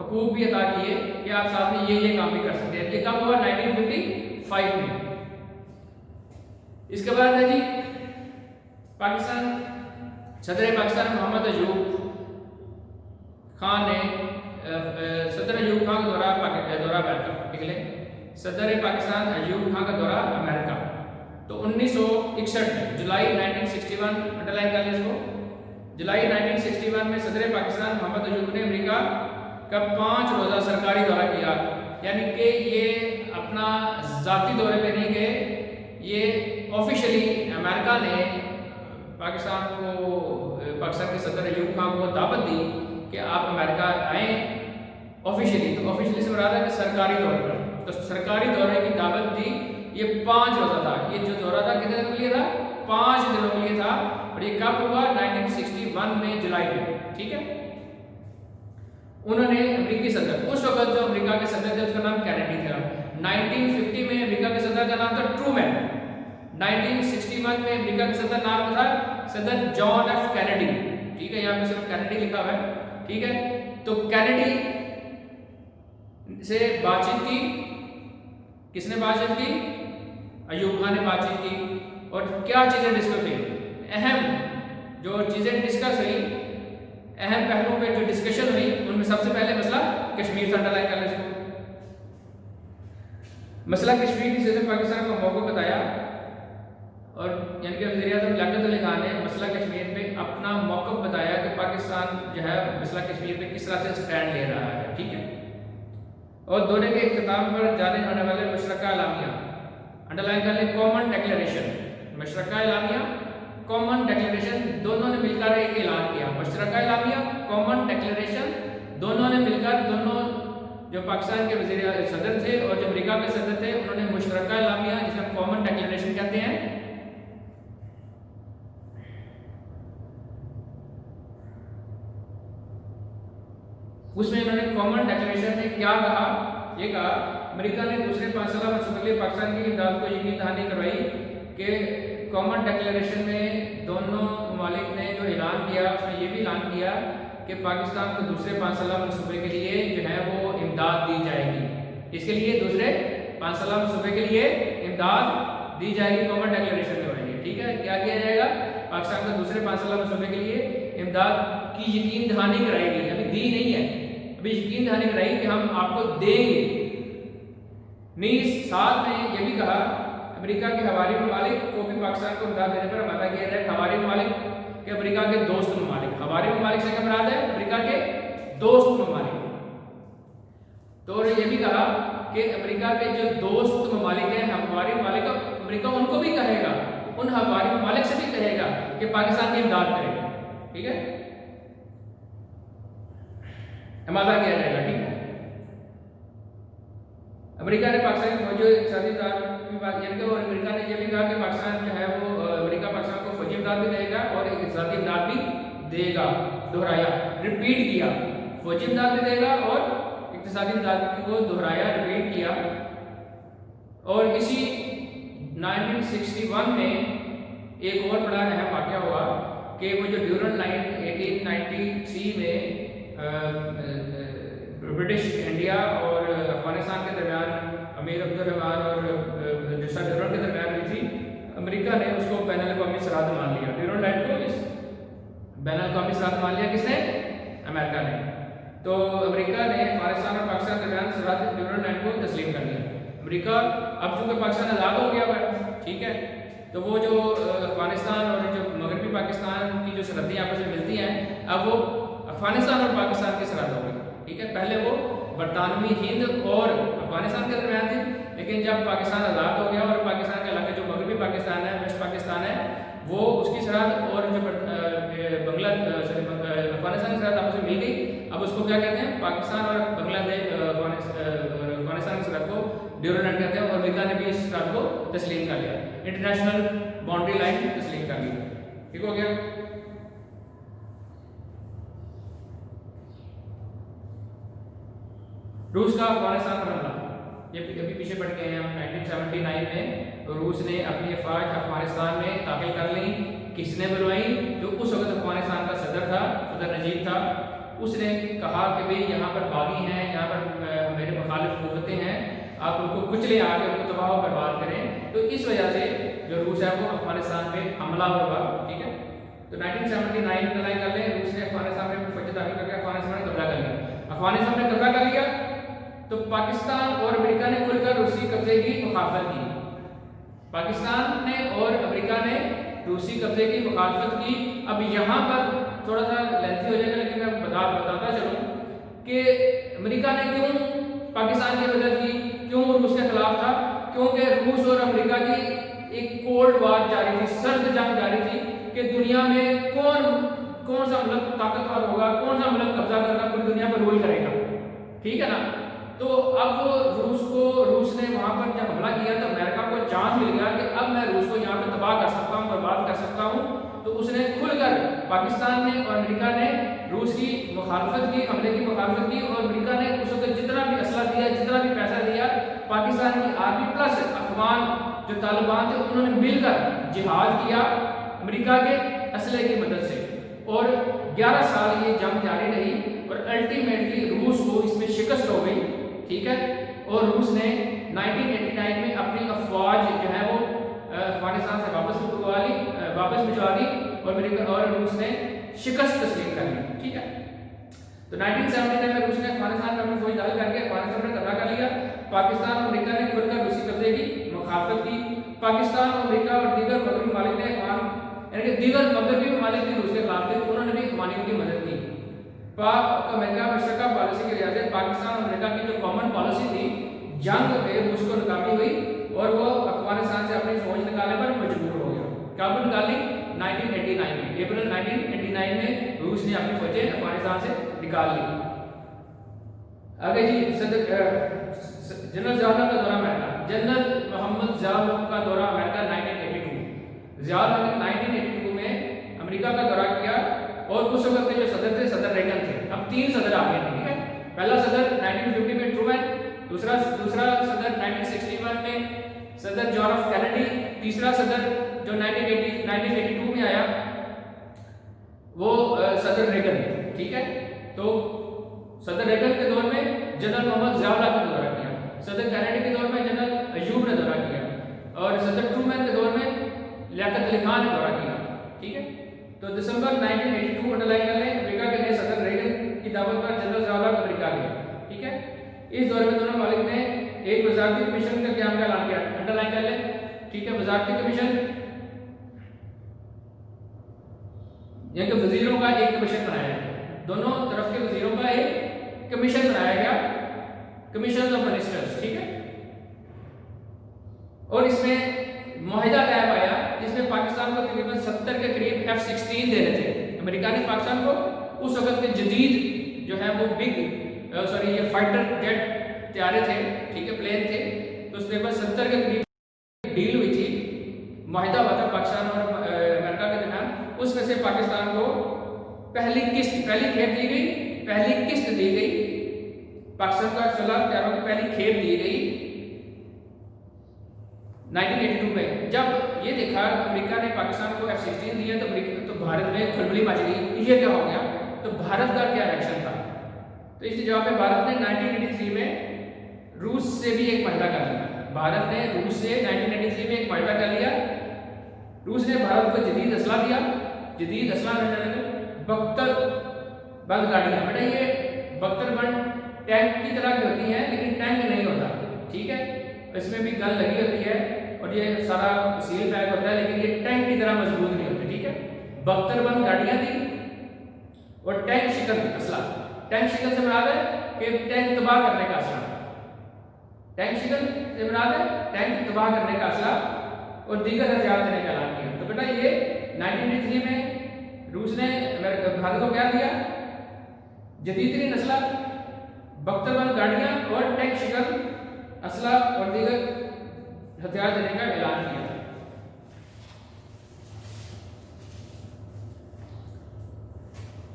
حقوق بھی عطا کیے کہ آپ ساتھ میں یہ کام بھی کر سکتے ہیں۔ یہ کب ہوا 1955 میں۔ اس کے بعد ہے جی پاکستان، صدر پاکستان محمد ایوب خان نے صدر ایوب خان کا دورہ امریکہ، لکھ لیں، صدر پاکستان ایوب خان کا دورہ امریکہ، تو 1961 میں جولائی 1961 انڈر لائن کر لیں اس کو، جولائی 1961 میں صدر پاکستان محمد ایوب نے امریکہ کا 5 روزہ سرکاری دورہ کیا، یعنی کہ یہ اپنا ذاتی دورے پہ نہیں گئے، یہ آفیشلی امریکہ نے پاکستان کے صدر ایوب خان کو دعوت دی کہ آپ امریکہ آئیں آفیشلی، تو آفیشلی سے مراد ہے کہ سرکاری طور پر، تو سرکاری دورے کی دعوت دی۔ یہ 5 روزہ تھا، یہ جو دورہ تھا کتنے دنوں کے لیے تھا، 5 دنوں کے لیے تھا، اور یہ کب ہوا 1961 میں جولائی میں، ٹھیک ہے۔ انہوں نے امریکی صدر، اس وقت جو امریکہ کے صدر تھے اس کا نام کینیڈی تھا، 1950 میں امریکہ کے صدر کا نام تھا ٹرومین، 1961 میں امریکہ کے صدر نام تھا صدر جان ایف کینیڈی، ٹھیک ہے، یہاں پہ صرف کینیڈی لکھا ہوا ہے، ٹھیک ہے۔ تو کینیڈی سے بات چیت کی، کس نے بات چیت کی، ایوب خان نے بات چیت کی، اور کیا چیزیں ڈسکس ہوئی، اہم جو چیزیں ڈسکس ہوئی، اہم پہلوؤں پہ جو ڈسکشن ہوئی، ان میں سب سے پہلے مسئلہ کشمیر سے انڈر لائن کر لیں اس کو، مسئلہ کشمیر کی صدر پاکستان کو موقع بتایا، اور یعنی کہ وزیر اعظم لیاقت علی خان نے مسئلہ کشمیر پہ اپنا موقف بتایا کہ پاکستان جو ہے مسئلہ کشمیر پہ کس طرح سے اسٹینڈ لے رہا ہے، ٹھیک ہے۔ اور دورے کے اختتام پر جاری ہونے والے مشترکہ اعلامیہ، انڈر لائن کر لیں، کامن ڈیکلیریشن، مشترکہ اعلامیہ، کامن ڈیکلیریشن، دونوں نے مل کر ایک اعلان کیا، مشترکہ اعلامیہ، کامن ڈیکلیریشن، دونوں نے مل کر، دونوں جو پاکستان کے وزیر صدر تھے اور جو امریکہ کے صدر تھے، انہوں نے مشترکہ اعلامیہ جسے ہم کامن ڈیکلیریشن کہتے ہیں، اس میں انہوں نے کامن ڈیکلیریشن میں کیا کہا، یہ کہا امریکہ نے دوسرے 5 سالہ منصوبے کے لیے پاکستان کی امداد کو یقینی دہانی کروائی کہ کامن ڈیکلیریشن میں دونوں ممالک نے جو اعلان کیا اس میں یہ بھی اعلان کیا کہ پاکستان کو دوسرے 5 سالہ منصوبے کے لیے جو ہے وہ امداد دی جائے گی، اس کے لیے دوسرے 5 سالہ منصوبے کے لیے امداد دی جائے گی، کامن ڈیکلیریشن میں ہوئے گی، ٹھیک ہے۔ کیا کیا جائے گا، پاکستان کو دوسرے 5 سالہ منصوبے کے لیے امداد کی یقین دہانی کرائی گئی، ابھی دی نہیں ہے، ابھی یقین دہانی کرائی کہ ہم آپ کو دیں گے۔ نیز ساتھ میں یہ بھی کہا امریکہ کے حوالی ممالک کو بھی پاکستان کو امداد دینے پر آمادہ کیا جائے۔ حوالی ممالک کہ امریکہ کے دوست ممالک، حوالی ممالک سے کیا مراد ہے؟ امریکہ کے دوست ممالک۔ تو یہ بھی کہا کہ امریکہ کے جو دوست ممالک ہیں حوالی ممالک، امریکہ ان کو بھی کہے گا، ان حوالی ممالک سے بھی کہے گا کہ پاکستان کی امداد کرے گا، ٹھیک ہے، آمادہ کیا جائے گا، ٹھیک ہے۔ امریکہ نے پاکستان کی فوجی اقتصادی امداد کی بات یہ کہ، اور امریکہ نے یہ بھی کہا کہ پاکستان جو ہے وہ امریکہ پاکستان کو فوجی امداد بھی دے گا اور اقتصادی امداد بھی دے گا، دہرایا، ریپیٹ کیا، فوجی امداد بھی دے گا اور اقتصادی امداد کو دہرایا، ریپیٹ کیا۔ اور اسی 1961 میں ایک اور بڑا اہم واقعہ ہوا کہ وہ جو ڈیورنٹ لائن 1893 میں برٹش انڈیا اور افغانستان کے درمیان امیر عبدالرحمان اور جسا ڈیورنٹ کے درمیان ہوئی تھی، امریکہ نے اس کو بین الاقوامی سرحد مان لیا، ڈیورنٹ لائن کو بین الاقوامی سرحد مان لیا، کس نے؟ امریکہ نے۔ تو امریکہ نے افغانستان اور پاکستان کے درمیان سرحد ڈیورنٹ لائن کو تسلیم کر لیا۔ امریکہ اب چونکہ پاکستان آزاد ہو گیا ہوا ہے، ٹھیک ہے، تو وہ جو افغانستان اور جو مغربی پاکستان کی جو سرحدیں آپس میں ملتی ہیں، اب وہ افغانستان اور پاکستان کی سرحد ہو گئی، ٹھیک ہے۔ پہلے وہ برطانوی ہند اور افغانستان کے درمیان تھی، لیکن جب پاکستان آزاد ہو گیا اور پاکستان کے علاقے جو مغربی پاکستان ہے، ویسٹ پاکستان ہے، وہ اس کی سرحد اور جو افغانستان کی سرحد آپس میں مل گئی، اب اس کو کیا کہتے ہیں؟ پاکستان اور بنگلہ دیش افغانستان کی سرحد کو ڈیورنٹ لائن کہتے ہیں، اور امریکہ نے بھی اس سرحد کو تسلیم کر لیا، انٹرنیشنل باؤنڈری لائن تسلیم کر لی، ٹھیک ہو گیا۔ روس کا افغانستان پر حملہ، یہ ابھی پیچھے پڑ گئے ہیں ہم۔ 1979 میں روس نے اپنی افواج افغانستان میں داخل کر لیں، کس نے بلوائی؟ جو اس وقت افغانستان کا صدر تھا، صدر نجیب تھا، اس نے کہا کہ بھئی یہاں پر باغی ہیں، یہاں پر میرے مخالف قوتیں ہیں، آپ ان کو کچلے، آ کے ان کو تباہ و برباد کریں۔ تو اس وجہ سے جو روس ہے وہ افغانستان پہ حملہ ہوا، ٹھیک ہے۔ تو 1979 میں کر لیں، روس نے افغانستان میں فوج داخل کر کے افغانستان میں قبضہ کر لیا۔ افغانستان میں قبضہ کر لیا تو پاکستان اور امریکہ نے کھل کر روسی قبضے کی مخالفت کی، پاکستان نے اور امریکہ نے روسی قبضے کی مخالفت کی۔ اب یہاں پر تھوڑا سا لینتھی ہو جائے گا، لیکن میں بتاتا چلوں کہ امریکہ نے کیوں پاکستان کی مدد کی، کیوں روس کے خلاف تھا؟ کیونکہ روس اور امریکہ کی ایک کولڈ وار جاری تھی، سرد جنگ جاری تھی کہ دنیا میں کون سا ملک طاقتور ہوگا، کون سا ملک قبضہ کرنا پوری دنیا پر رول کرے گا، ٹھیک ہے نا۔ تو اب روس نے وہاں پر جب حملہ کیا تو امریکہ کو چانس مل گیا کہ اب میں روس کو یہاں پہ تباہ کر سکتا ہوں، برباد کر سکتا ہوں۔ تو اس نے کھل کر، پاکستان نے اور امریکہ نے روس کی مخالفت کی، حملے کی مخالفت کی، اور امریکہ نے اس وقت جتنا بھی اسلحہ دیا، جتنا بھی پیسہ دیا، پاکستان کی آرمی پلس افغان جو طالبان تھے انہوں نے مل کر جہاد کیا امریکہ کے اسلحے کی مدد سے، اور 11 سال یہ جنگ جاری رہی، اور الٹیمیٹلی روس کو اس میں شکست ہو گئی، ٹھیک ہے۔ اور روس نے 1989 میں اپنی افواج جو ہے وہ افغانستان سے واپس بھجوا لی، اور امریکہ اور روس نے شکست تسلیم کر لی، ٹھیک ہے۔ تو 1979 میں روس نے افغانستان میں اپنی فوج داخل کر کے افغانستان میں قبضہ کر لیا۔ پاکستان اور امریکہ نے کھل کر روسی قبضے کی مخالفت کی۔ پاکستان اور امریکہ اور دیگر مغربی ممالک نے یعنی کہ دیگر مغربی ممالک بھی روس کے خلاف تھے، تو انہوں نے بھی افغانیوں کی مدد کی۔ پاک امریکہ مشترکہ پالیسی کے لحاظ سے پاکستان اور امریکہ کی جو کامن پالیسی تھی، جنگ میں روس کو ناکامی ہوئی اور وہ افغانستان سے اپنی فوج نکالنے پر مجبور ہو گیا۔ کب نکالی؟ 1989 میں، اپریل 1989 میں روس نے اپنی فوجیں افغانستان سے نکال لی۔ آگے جی، جنرل ضیاء الحق کا دورہ امریکہ، جنرل محمد ضیاء الحق کا دورہ امریکہ 1982، ضیاء الحق نے 1982 میں امریکہ کا دورہ کیا، اور اس وقت کے جو صدر تھے صدر ریگن تھے۔ اب 3 صدر آ گئے، ٹھیک ہے۔ پہلا صدر 1950 میں ٹرومین، دوسرا صدر 1961 میں صدر جان ایف کینیڈی، تیسرا صدر جو 1982 میں آیا وہ صدر ریگن، ٹھیک ہے۔ تو صدر ریگن کے دور میں جنرل محمد ضیاء الحق نے دورہ کیا، صدر کینیڈی کے دور میں جنرل ایوب نے دورہ کیا، اور صدر ٹرومین کے دور میں لیاقت علی خان نے دورہ کیا، ٹھیک ہے۔ اس دورے میں دونوں ممالک نے ایک وزارتی کمیشن کا قیام کا اعلان کیا. انڈر لائن کر لیں. ٹھیک ہے, وزارتی کمیشن یعنی کہ وزیروں کا ایک کمیشن بنایا گیا, دونوں طرف کے وزیروں کا ایک کمیشن بنایا گیا, کمیشن آف منسٹرز. ٹھیک ہے, اور اس میں معاہدہ طے پایا جس میں پاکستان کو تقریباً 70 کے قریب F-16 دینے تھے. امریکہ نے پاکستان کو اس وقت کے جدید جو ہے وہ یہ فائٹر جیٹ طیارے تھے, ٹھیک ہے, پلین تھے, تو اس تقریباً 70 کے قریب ڈیل ہوئی تھی, معاہدہ ہوا تھا پاکستان اور امریکہ کے درمیان. اس میں سے پاکستان کو پہلی کھیپ دی گئی, دی گئی پاکستان کا 16 طیاروں کی پہلی کھیپ دی گئی 1982 میں. جب یہ دیکھا امریکہ نے پاکستان کو F-16 دیا تو بھارت میں کھلبلی مچ گئی, یہ کیا ہو گیا, تو بھارت کا کیا ریئیکشن تھا. تو اس جواب میں بھارت نے 1983 میں روس سے بھی ایک معاہدہ کر لیا. بھارت نے روس سے 1983 میں ایک معاہدہ کر لیا. روس نے بھارت کو جدید اسلحہ دیا. جدید اسلحہ بختر بند گاڑیاں. بیٹا یہ بختر بند ٹینک کی طرح کی ہوتی ہیں لیکن ٹینک نہیں ہوتا, ٹھیک ہے, اس میں بھی گن لگی ہوتی ہے اور یہ سارا سیل پیک ہوتا ہے لیکن یہ ٹینک کی طرح مضبوط نہیں ہوتی. ٹھیک ہے, بختر بند گاڑیاں تھیں اور ٹینک شکن اسلحہ. ٹینک شکن سے مراد ہے کہ ٹینک تباہ کرنے کا اسلحہ. ٹینک شکن سے مراد ہے ٹینک تباہ کرنے کا اسلحہ اور دیگر ہتھیار دینے کا اعلان کیا. تو بیٹا یہ 1983 میں روس نے بھارت کو کیا دیا, جدید ترین اسلحہ, بختر بند گاڑیاں اور ٹینک شکن اسلحہ اور دیگر ہتھیار دینے کا اعلان کیا.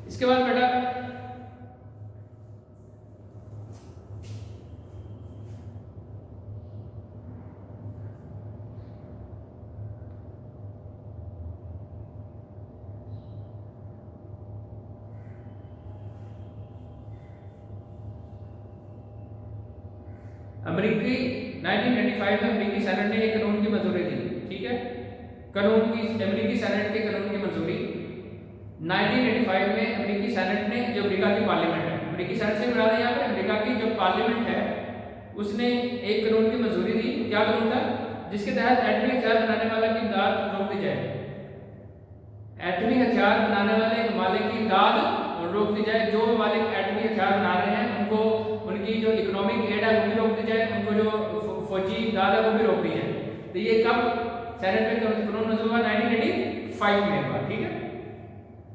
اس کے بعد بیٹا امریکی 1995 میں امریکی سینٹ نے ایک قانون کی منظوری دی. ٹھیک ہے, امریکی سینٹ کے قانون کی منظوری 1985 میں امریکی سینٹ نے, جو امریکہ کی پارلیمنٹ ہے, امریکی سینٹ سے مراد ہے یہاں پہ امریکہ کی جو پارلیمنٹ ہے, اس نے ایک قانون کی منظوری دی. کیا قانون تھا, جس کے تحت ایٹمی ہتھیار بنانے والے کی امداد روک دی جائے. ایٹمی ہتھیار بنانے والے ممالک کی امداد روک دی جائے. جو ممالک ایٹمی ہتھیار بنا رہے ہیں ان کو ان کی جو اکنامک ایڈ ہے وہ بھی روک دی جائے, ان کو جو فوجی امداد ہے وہ بھی روک دی جائے. تو یہ کب سینٹ میں قانون منظور ہوا, 1985 میں ہوا. ٹھیک ہے,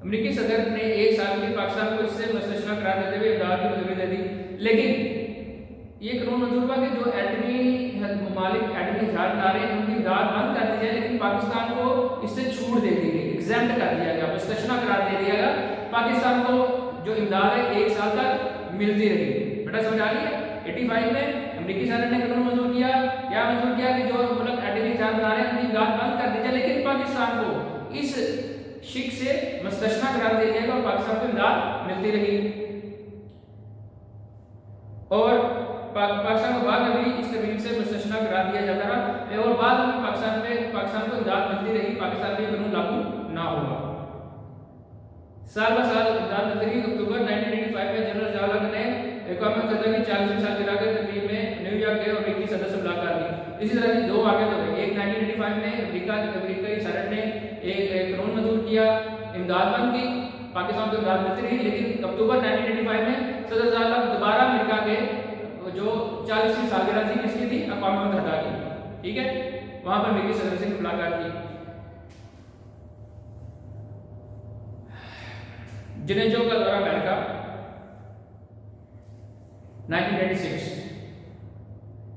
امریکی صدر نے ایک سال کے پاکستان کو اس سے مستثنی قرار دیتے ہوئے امداد کی منظوری دے دی. لیکن یہ قانون منظور ہوا کہ جو ایٹمی ممالک ایٹمی ہتھیار بنا رہے ہیں ان کی امداد بند کر دی جائے, لیکن پاکستان کو اس سے چھوٹ دے دی گئی, ایگزمپٹ کر دیا گیا, مستثنی قرار دے دیا گیا. پاکستان کو جو امداد ہے ایک سال تک ملتی رہی. بیٹا سمجھ آ رہی ہے. 85 میں امریکی سینٹ نے قانون منظور کیا. کیا منظور کیا کہ جو ملک ایٹمی ہتھیار بنا رہے ہیں ان کی امداد بند کر دی جائے, لیکن پاکستان کو اس شک سے مستثنی قرار دیا گیا اور پاکستان کو امداد ملتی رہی. اور پاکستان کو بعد میں بھی اس ترتیب سے مستثنی قرار دیا جاتا رہا اور بعد میں پاکستان کو امداد ملتی رہی. پاکستان میں قانون لاگو نہ ہوا. سال بہ سال امداد ملتی رہی. اکتوبر 1985 میں جنرل ضیاء الحق نے اقوام متحدہ کی 40ویں سالگرہ کے تقریب میں نیو یارک گئے اور امریکی صدر سے ملاقات کی. اسی طرح دو واقعات ہو گئے. ایک 1985 میں امریکی سینٹ نے ایک قانون منظور کیا, امداد بند کی, پاکستان کو امداد ملتی رہی. لیکن اکتوبر 1985 میں صدر ضیاء الحق دوبارہ امریکہ کے جو 40ویں سالگرہ تھی کس کی تھی, اقوام متحدہ کی. ٹھیک ہے, وہاں پر امریکی صدر سے ملاقات کی. جنیجو کا دورہ امریکہ 1996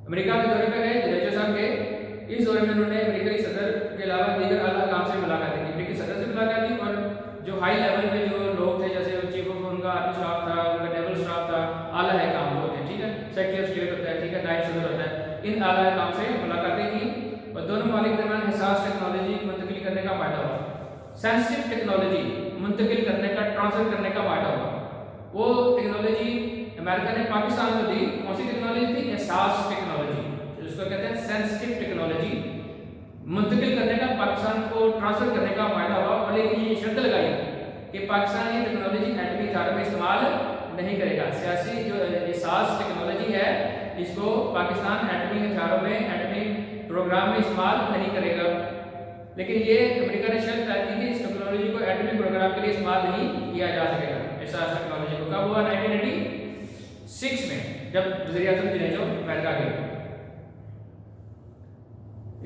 امریکہ کے دورے پہ گئے, جنیجو صاحب گئے. اس دورے میں انہوں نے امریکی صدر کے علاوہ دیگر اعلیٰ حکام سے ملاقات کی. امریکی صدر سے ملاقات کی اور جو ہائی لیول پہ جو لوگ تھے, جیسے چیف آف ان کا آرمی اسٹاف تھا, ان کا نیول اسٹاف تھا, اعلیٰ حکام ہوتے ہیں. ٹھیک ہے, سیکرٹری آف اسٹیٹ ہوتا ہے, ٹھیک ہے, نائب صدر ہوتا ہے. ان اعلیٰ حکام سے ملاقاتیں کی اور دونوں ممالک کے درمیان حساس ٹیکنالوجی منتقل کرنے کا معاہدہ ہوا. سینسٹیو ٹیکنالوجی منتقل کرنے کا, ٹرانسفر کرنے کا معاہدہ ہوا. وہ ٹیکنالوجی امریکہ نے پاکستان کو دی. کون سی ٹیکنالوجی تھی, حساس ٹیکنالوجی, جس کو کہتے ہیں سینسٹیو ٹیکنالوجی. منتقل کرنے کا, پاکستان کو ٹرانسفر کرنے کا معاہدہ ہوا. اور لیکن یہ شرط لگائی کہ پاکستان یہ ٹیکنالوجی ایٹمی ہتھیاروں میں استعمال نہیں کرے گا. سیاسی جو حساس ٹیکنالوجی ہے اس کو پاکستان ایٹمی ہتھیاروں میں ایٹمی پروگرام میں استعمال نہیں کرے گا. لیکن یہ امریکہ نے شرط طے کی کہ اس ٹیکنالوجی کو ایٹمی پروگرام کے لیے استعمال نہیں کیا جا سکے گا. حساس ٹیکنالوجی کو کب ہوا؟ 1986 میں جب وزیر اعظم جو امریکہ گئے.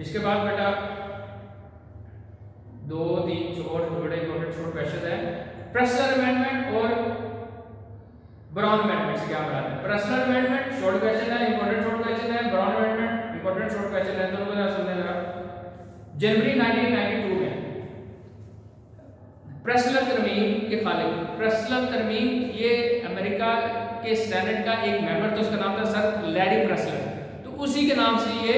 اس کے بعد بیٹا 2-3 چھوٹے کویشچن ہیں. پریسلر امینڈمنٹ اور براؤن امینڈمنٹ سے کیا مراد ہے؟ پریسلر امینڈمنٹ شارٹ کویشچن ہے، امپورٹنٹ شارٹ کویشچن ہے. Brown amendment important short question ہے. دونوں کو سننے ذرا. جنوری 1992 میں پریسلر ترمیم کے خالق، پریسلر ترمیم یہ امریکہ کے سینٹ کا ایک ممبر تھا، اس کا نام تھا سر لیری پریسلر. تو اسی کے نام سے یہ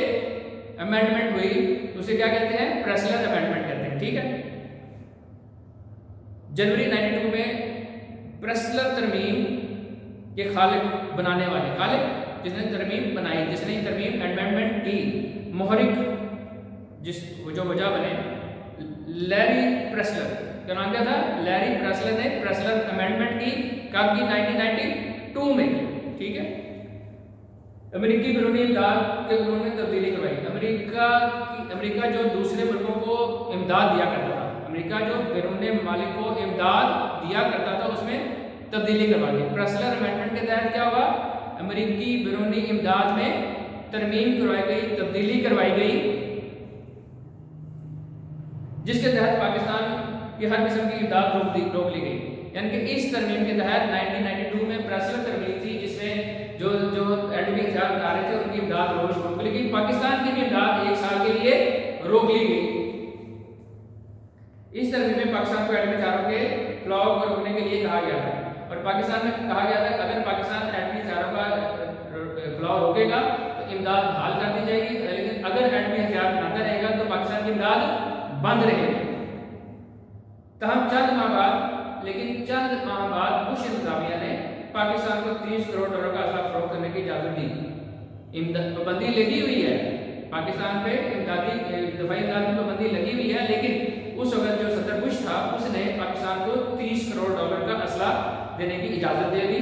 امینڈمنٹ ہوئی، تو اسے کیا کہتے ہیں؟ پریسلر امینڈمنٹ کہتے ہیں. ٹھیک ہے. جنوری 92 میں پریسلر ترمیم کے خالق، بنانے والے، خالق جس نے ترمیم بنائی، جس نے ترمیم امینڈمنٹ کی، محرک جس جو وجہ بنے، لیری پریسلر کا نام کیا تھا؟ لیری پریسلر نے پریسلر امینڈمنٹ کی. کب کی؟ 1992 میں کی. ٹھیک ہے. امریکی بیرونی امداد کے قانون میں تبدیلی کروائی. امریکہ جو دوسرے ملکوں کو امداد دیا کرتا تھا، امریکہ جو بیرونی ممالک کو امداد دیا کرتا تھا، اس میں تبدیلی کروا دی. پریسلر امینڈمنٹ کے تحت کیا ہوا؟ امریکی بیرونی امداد میں ترمیم کروائی گئی، تبدیلی کروائی گئی، جس کے تحت پاکستان کی ہر قسم کی امداد روک لی گئی. یعنی کہ اس ترمیم کے تحت 1992 میں پریسلر ترمیم تھی جس میں جو ایٹمی ہتھیار بنا رہے تھے ان کی امداد روک لی گئی. پاکستان کی بھی امداد 1 سال کے لیے روک لی گئی. اس ترمیم میں پاکستان کو ایٹمی ہتھیاروں کے فلاؤ کو روکنے کے لیے کہا گیا تھا، اور پاکستان میں کہا گیا تھا اگر پاکستان ایٹمی ہتھیاروں کا فلاؤ روکے گا تو امداد بحال کر دی جائے گی، لیکن اگر ایٹمی ہتھیار بناتا رہے گا تو پاکستان کی امداد بند رہے گی. تاہم چند ماہ بعد بش انتظامیہ نے پاکستان کو $30 کروڑ کا اسلحہ فروخت کرنے کی اجازت دی. پابندی لگی ہوئی ہے پاکستان پہ، دفاعی امداد کی پابندی لگی ہوئی ہے، لیکن اس وقت جو صدر بش تھا اس نے پاکستان کو $30 کروڑ کا اسلحہ دینے کی اجازت دے دی.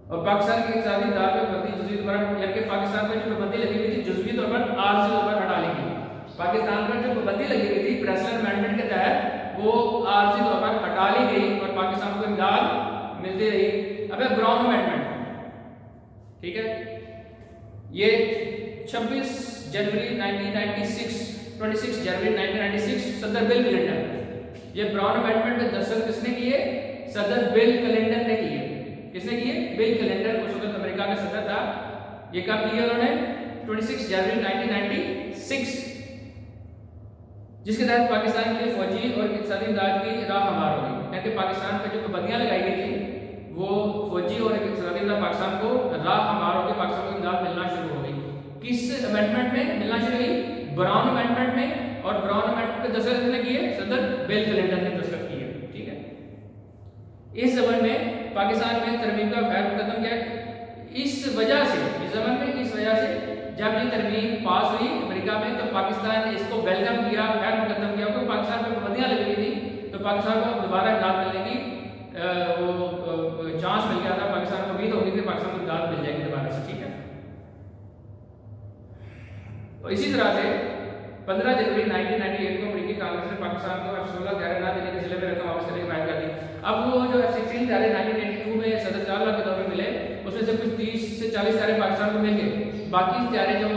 اور پاکستان کی اقتصادی امداد پر پابندی جزوی طور پر، یعنی کہ پاکستان پر جو پابندی لگی ہوئی تھی جزوی طور پر، عارضی طور پر ہٹا لی گئی. پاکستان پر جو پابندی لگی ہوئی تھی پریسلر امینڈمنٹ کے تحت وہ عارضی طور پر ہٹا لی گئی اور پاکستان کو امداد ملتی رہی. اب براؤن امینڈمنٹ، ٹھیک ہے، یہ 26 جنوری 1996 صدر بل کلنٹن، یہ براؤن امینڈمنٹ میں دستخط کس نے کیے؟ صدر بل کلنٹن نے کیے. کس نے کیے؟ بل کلنٹن، اس وقت امریکہ کا صدر تھا. یہ کب کیا انہوں نے؟ 26 جنوری 1996، جس کے تحت پاکستان کے لیے فوجی اور اقتصادی امداد کی راہ ہموار ہو گئی. یعنی کہ پاکستان پہ جو پابندیاں لگائی گئی تھی وہ فوجی اور اقتصادی امداد پاکستان کو راہ ہموار ہو کے پاکستان کو امداد ملنا شروع ہو گئی. کس امینڈمنٹ میں ملنا شروع ہوئی؟ براؤن امینڈمنٹ میں. اور براؤن امینڈمنٹ پہ دستخط کس نے کیے؟ صدر بل کلنٹن نے دستخط کیے. ٹھیک ہے. اس زمن میں پاکستان میں ترمیم کا خیر مقدم کیا ہے؟ اس وجہ سے جب یہ ترمیم پاس ہوئی امریکہ میں تو پاکستان نے اس کو ویلکم کیا، خیر مقدم کیا، کیونکہ پاکستان میں پابندیاں لگی ہوئی تھی تو پاکستان کو دوبارہ امداد ملنے کی وہ چانس مل گیا تھا. پاکستان کو امید ہوگی کہ پاکستان کو امداد مل جائے گی دوبارہ سے. ٹھیک ہے. اور اسی طرح سے 15 جنوری 1998 کو امریکی کانگریس نے پاکستان کو F-16 طیارے نہ دینے کے سلسلے میں رقم واپس کرنے کی حمایت کر دی. اب وہ جو F-16 طیارے 1982 میں صدر جلال کے دور میں ملے، اس میں سے کچھ 30 سے 40 طیارے پاکستان کو مل گئے. باقی طیارے جو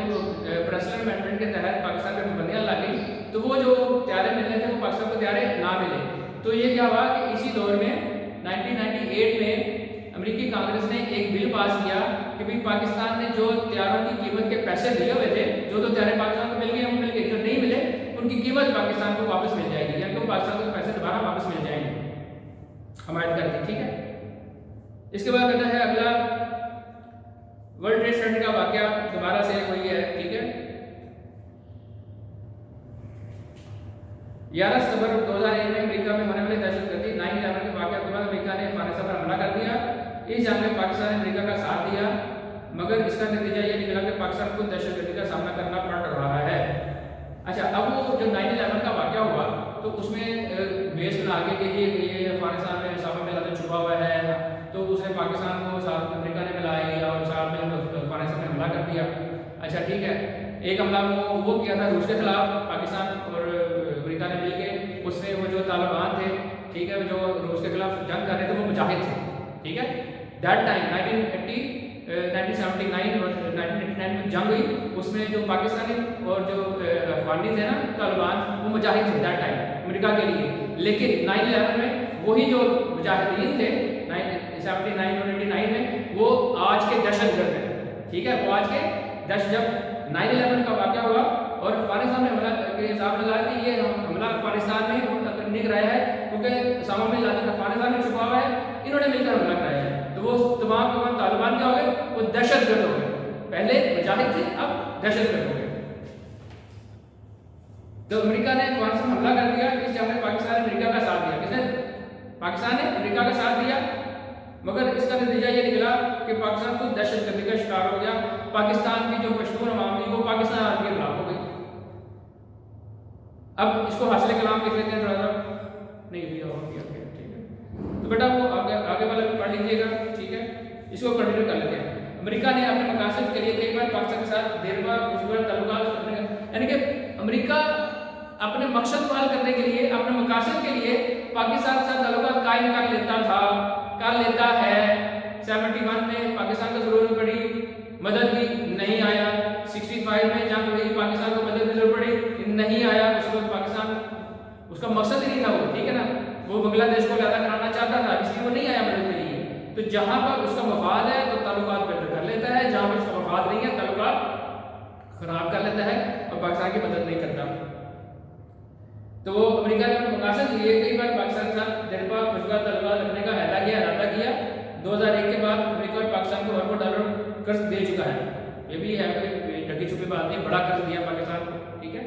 پریسلر امینڈمنٹ کے تحت پاکستان میں پابندیاں لگ گئی تو وہ جو طیارے ملنے تھے وہ پاکستان کو طیارے نہ ملے. تو یہ کیا ہوا کہ اسی دور میں 1998 میں امریکی کانگریس نے ایک بل پاس کیا کہ بھی پاکستان نے جو طیاروں کی قیمت کے پیسے دیے ہوئے تھے، جو طیارے پاکستان کو مل گئے وہ مل گئے، جو نہیں ملے ان کی قیمت پاکستان کو واپس مل جائے گی، یعنی کہ پاکستان کو پیسے دوبارہ واپس مل جائیں گے. حمایت کر دی. ٹھیک ہے. اس کے بعد کہتا ہے اگلا ورلڈ ٹریڈ سینٹر کا واقعہ دوبارہ سے وہی ہے. ٹھیک ہے. 11 ستمبر 2001 میں امریکہ میں ہونے والے دہشت گردی 9/11 کے واقعہ کے بعد امریکہ نے افغانستان پر حملہ کر دیا. اس حملے میں پاکستان نے امریکہ کا ساتھ دیا، مگر اس کا نتیجہ یہ نکلا کہ پاکستان کو دہشت گردی کا سامنا کرنا پڑ رہا ہے. اچھا، اب وہ جو 9/11 کا واقعہ ہوا تو اس میں بیس بنا کے کہ یہ افغانستان میں اسامہ بن لادن چھپا ہوا ہے، تو اس نے پاکستان کو ساتھ امریکہ نے ملا لیا اور ساتھ میں افغانستان نے حملہ کر دیا. اچھا ٹھیک ہے، ایک حملہ وہ کیا تھا روس کے خلاف، پاکستان اور امریکہ نے مل کے. اس میں وہ جو طالبان تھے ٹھیک ہے، جو روس کے خلاف جنگ کر رہے تھے وہ مجاہد تھے ٹھیک ہے. دیٹ ٹائم 1979 اور 1989 میں جنگ ہوئی، اس میں جو پاکستانی اور جو افغانی تھے نا طالبان، وہ مجاہد تھے دیٹ ٹائم امریکہ کے لیے. لیکن 9/11 میں وہی جو مجاہدین تھے 79 اور 89 میں، وہ آج کے دہشت گرد ہیں ٹھیک ہے. وہ آج کے جب 9/11 کا واقعہ ہوا اور افغانستان میں حملہ کے الزام لگایا کہ یہ حملہ افغانستان میں کرنے کرایا ہے کیونکہ اسامہ بن لادن افغانستان میں چھپا ہوا ہے، انہوں نے مل کر حملہ کرایا ہے. تو وہ تمام طالبان کیا ہو گئے؟ وہ دہشت گرد ہو گئے. پہلے مجاہد تھے، اب دہشت گرد ہو گئے. تو امریکہ نے افغانستان میں حملہ کر دیا. اس جنگ میں پاکستان نے امریکہ کا ساتھ دیا. کس نے؟ پاکستان نے امریکہ کا ساتھ دیا. مگر اس کا نتیجہ یہ نکلا کہ پاکستان خود دہشت گردی کا شکار ہو گیا. پاکستان کی جو پشتون عوام تھی وہ پاکستان آرمی کے خلاف ہو گئی. اب اس کو حاصل کلام لکھ لیتے ہیں تھوڑا سا. نہیں ٹھیک ہے، تو بیٹا وہ آگے والا بھی پڑھ لیجیے گا ٹھیک ہے. اس کو کنٹینیو کر لیتے ہیں. امریکہ نے اپنے مقاصد کے لیے کئی بار پاکستان کے ساتھ دیر بار خوشگوار تعلقات، یعنی کہ امریکہ اپنے مقصد کو حل کرنے کے لیے، اپنے مقاصد کے لیے پاکستان کے ساتھ تعلقات قائم کر لیتا ہے. 71 میں پاکستان کو ضرورت پڑی، مدد کی، نہیں آیا. 65 میں جنگ ہوئی، پاکستان کو مدد کی ضرورت پڑی، نہیں آیا. اس وقت پاکستان اس کا مقصد ہی نہیں تھا وہ ٹھیک ہے نا. وہ بنگلہ دیش کو علیحدہ کرانا چاہتا تھا، اس لیے وہ نہیں آیا مدد کے لیے. تو جہاں پر اس کا مفاد ہے تو تعلقات بہتر کر لیتا ہے، جہاں پر اس کا مفاد نہیں ہے تعلقات خراب کر لیتا ہے اور پاکستان کی مدد نہیں کرتا. تو وہ امریکہ نے اپنے مقاصد لیے کئی بار پاکستان کے ساتھ دیر پا خوشگوار تعلقات رکھنے کا ارادہ کیا. 2001 کے بعد امریکہ اور پاکستان کو اربوں ڈالر قرض دے چکا ہے. یہ بھی ہے کوئی ڈھکی چھپی بات نہیں، بڑا قرض دیا پاکستان کو ٹھیک ہے.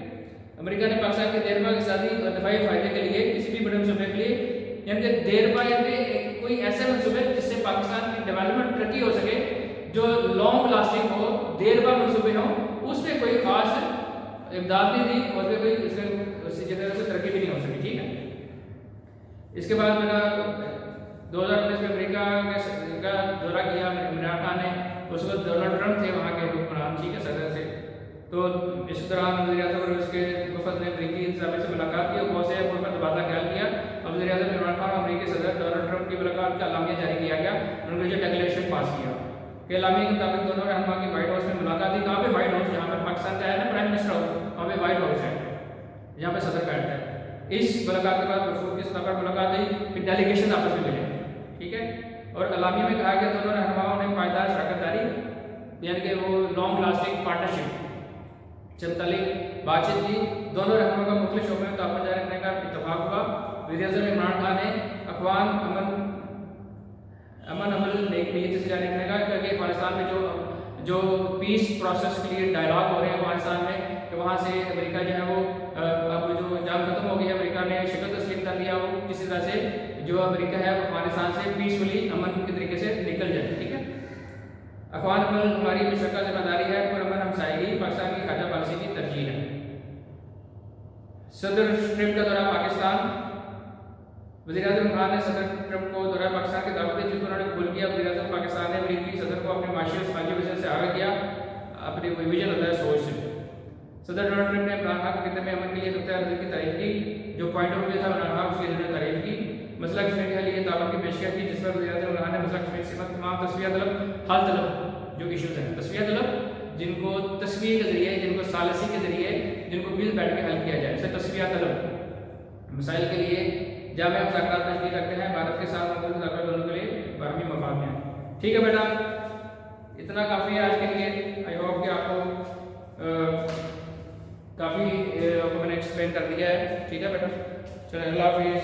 امریکہ نے پاکستان کے دیر پا اقتصادی اور دفاعی فائدے کے لیے کسی بھی بڑے منصوبے کے لیے، یعنی کہ دیر پا کوئی ایسے منصوبے جس سے پاکستان کی ڈیولپمنٹ ترقی ہو سکے، جو لانگ لاسٹنگ ہو، دیر پا منصوبے ہوں، اس میں کوئی خاص امداد نہیں دی اور کوئی اسی جگہ سے ترقی بھی نہیں ہو سکی ٹھیک ہے. اس کے بعد میرا 2019 میں امریکہ کا دورہ کیا عمران خان نے. اس وقت ڈونلڈ ٹرمپ تھے وہاں کے حکمران ٹھیک ہے، صدر سے. تو اس دوران وزیر اعظم اور اس کے وفد نے امریکی انتظامیہ سے ملاقات کی اور بہت سے امور پر تبادلہ خیال کیا. اب وزیر اعظم عمران خان اور امریکی صدر ڈونلڈ ٹرمپ کی ملاقات کا اعلامیہ جاری کیا گیا. انہوں نے جو ڈکلیریشن پاس کیا کہ اعلامیہ کے مطابق دونوں رہنما کی وائٹ ہاؤس میں ملاقات ہوئی. کہاں پہ؟ وائٹ ہاؤس، جہاں پر پاکستان کا ہے نا پرائم منسٹر ہاؤس، وہاں پہ وائٹ ہاؤس ہے جہاں پہ صدر بیٹھتا ہے. اس ملاقات کے بعد وفود کی سطح پر ملاقات ہوئی، پھر ڈیلیگیشن آپس میں ملے ٹھیک ہے. اور اعلامیہ میں کہا گیا دونوں رہنماؤں نے پائیدار شراکت داری، یعنی کہ وہ لانگ لاسٹنگ پارٹنرشپ سے متعلق بات چیت کی. دونوں رہنماؤں کا مختلف شعبوں میں تعاون جاری رکھنے کا اتفاق ہوا. وزیر اعظم عمران خان نے اقوام امن عمل نیک نیت سے جاری رکھنے کا کہ افغانستان میں جو پیس پروسیس کے لیے ڈائلاگ ہو رہے ہیں افغانستان میں، کہ وہاں سے امریکہ جو ہے وہ اب جو جنگ ختم ہو گئی ہے، امریکہ نے شکست تسلیم کر لیا، وہ کسی طرح سے جو امریکہ ہے افغانستان سے پیسفلی امن کے طریقے سے نکل جائے ٹھیک ہے. اقوام عمل ہماری مشترکہ ذمہ داری ہے، پرامن ہمسائیگی پاکستان کی خارجہ پالیسی کی ترجیح ہے. صدر ٹرمپ کا دورہ پاکستان. وزیر اعظم عمران نے صدر ٹرمپ کو دورہ پاکستان کی دعوت دی، جس کو انہوں نے قبول کیا. وزیر اعظم پاکستان نے امریکی صدر کو اپنے معاشی اور سماجی وجہ سے آگاہ کیا، اپنی ویژن اور سوچ سے. صدر ڈونلڈ ٹرمپ نے عمران خان کے خطے میں امن کے لیے نقطۂ نظر کی تعریف کی. جو پوائنٹ آف ویو تھا عمران خان اس کی انہوں نے تعریف کی. مسئلہ کشمیر کے لیے تعاون کی پیشکش کی، جس پر وزیر اعظم عمران نے مسئلہ کشمیر سے تمام تصفیہ طلب حل طلب جو ایشوز ہیں، تصفیہ طلب جن کو تصفیہ کے ذریعے، جن کو ثالثی کے ذریعے، جن کو مل بیٹھ کے حل کیا جائے، اسے تصفیہ طلب مسائل کے لیے جامع مذاکرات تشکیل کرتے ہیں. بھارت کے ساتھ مقبول مذاکرات دونوں کے لیے باہمی مفاد میں ہیں ٹھیک ہے بیٹا. اتنا کافی ہے آج کے لیے. آئی ہوپ کہ آپ کو کافی میں نے ایکسپلین کر دیا ہے ٹھیک ہے بیٹا. چلیں اللہ حافظ.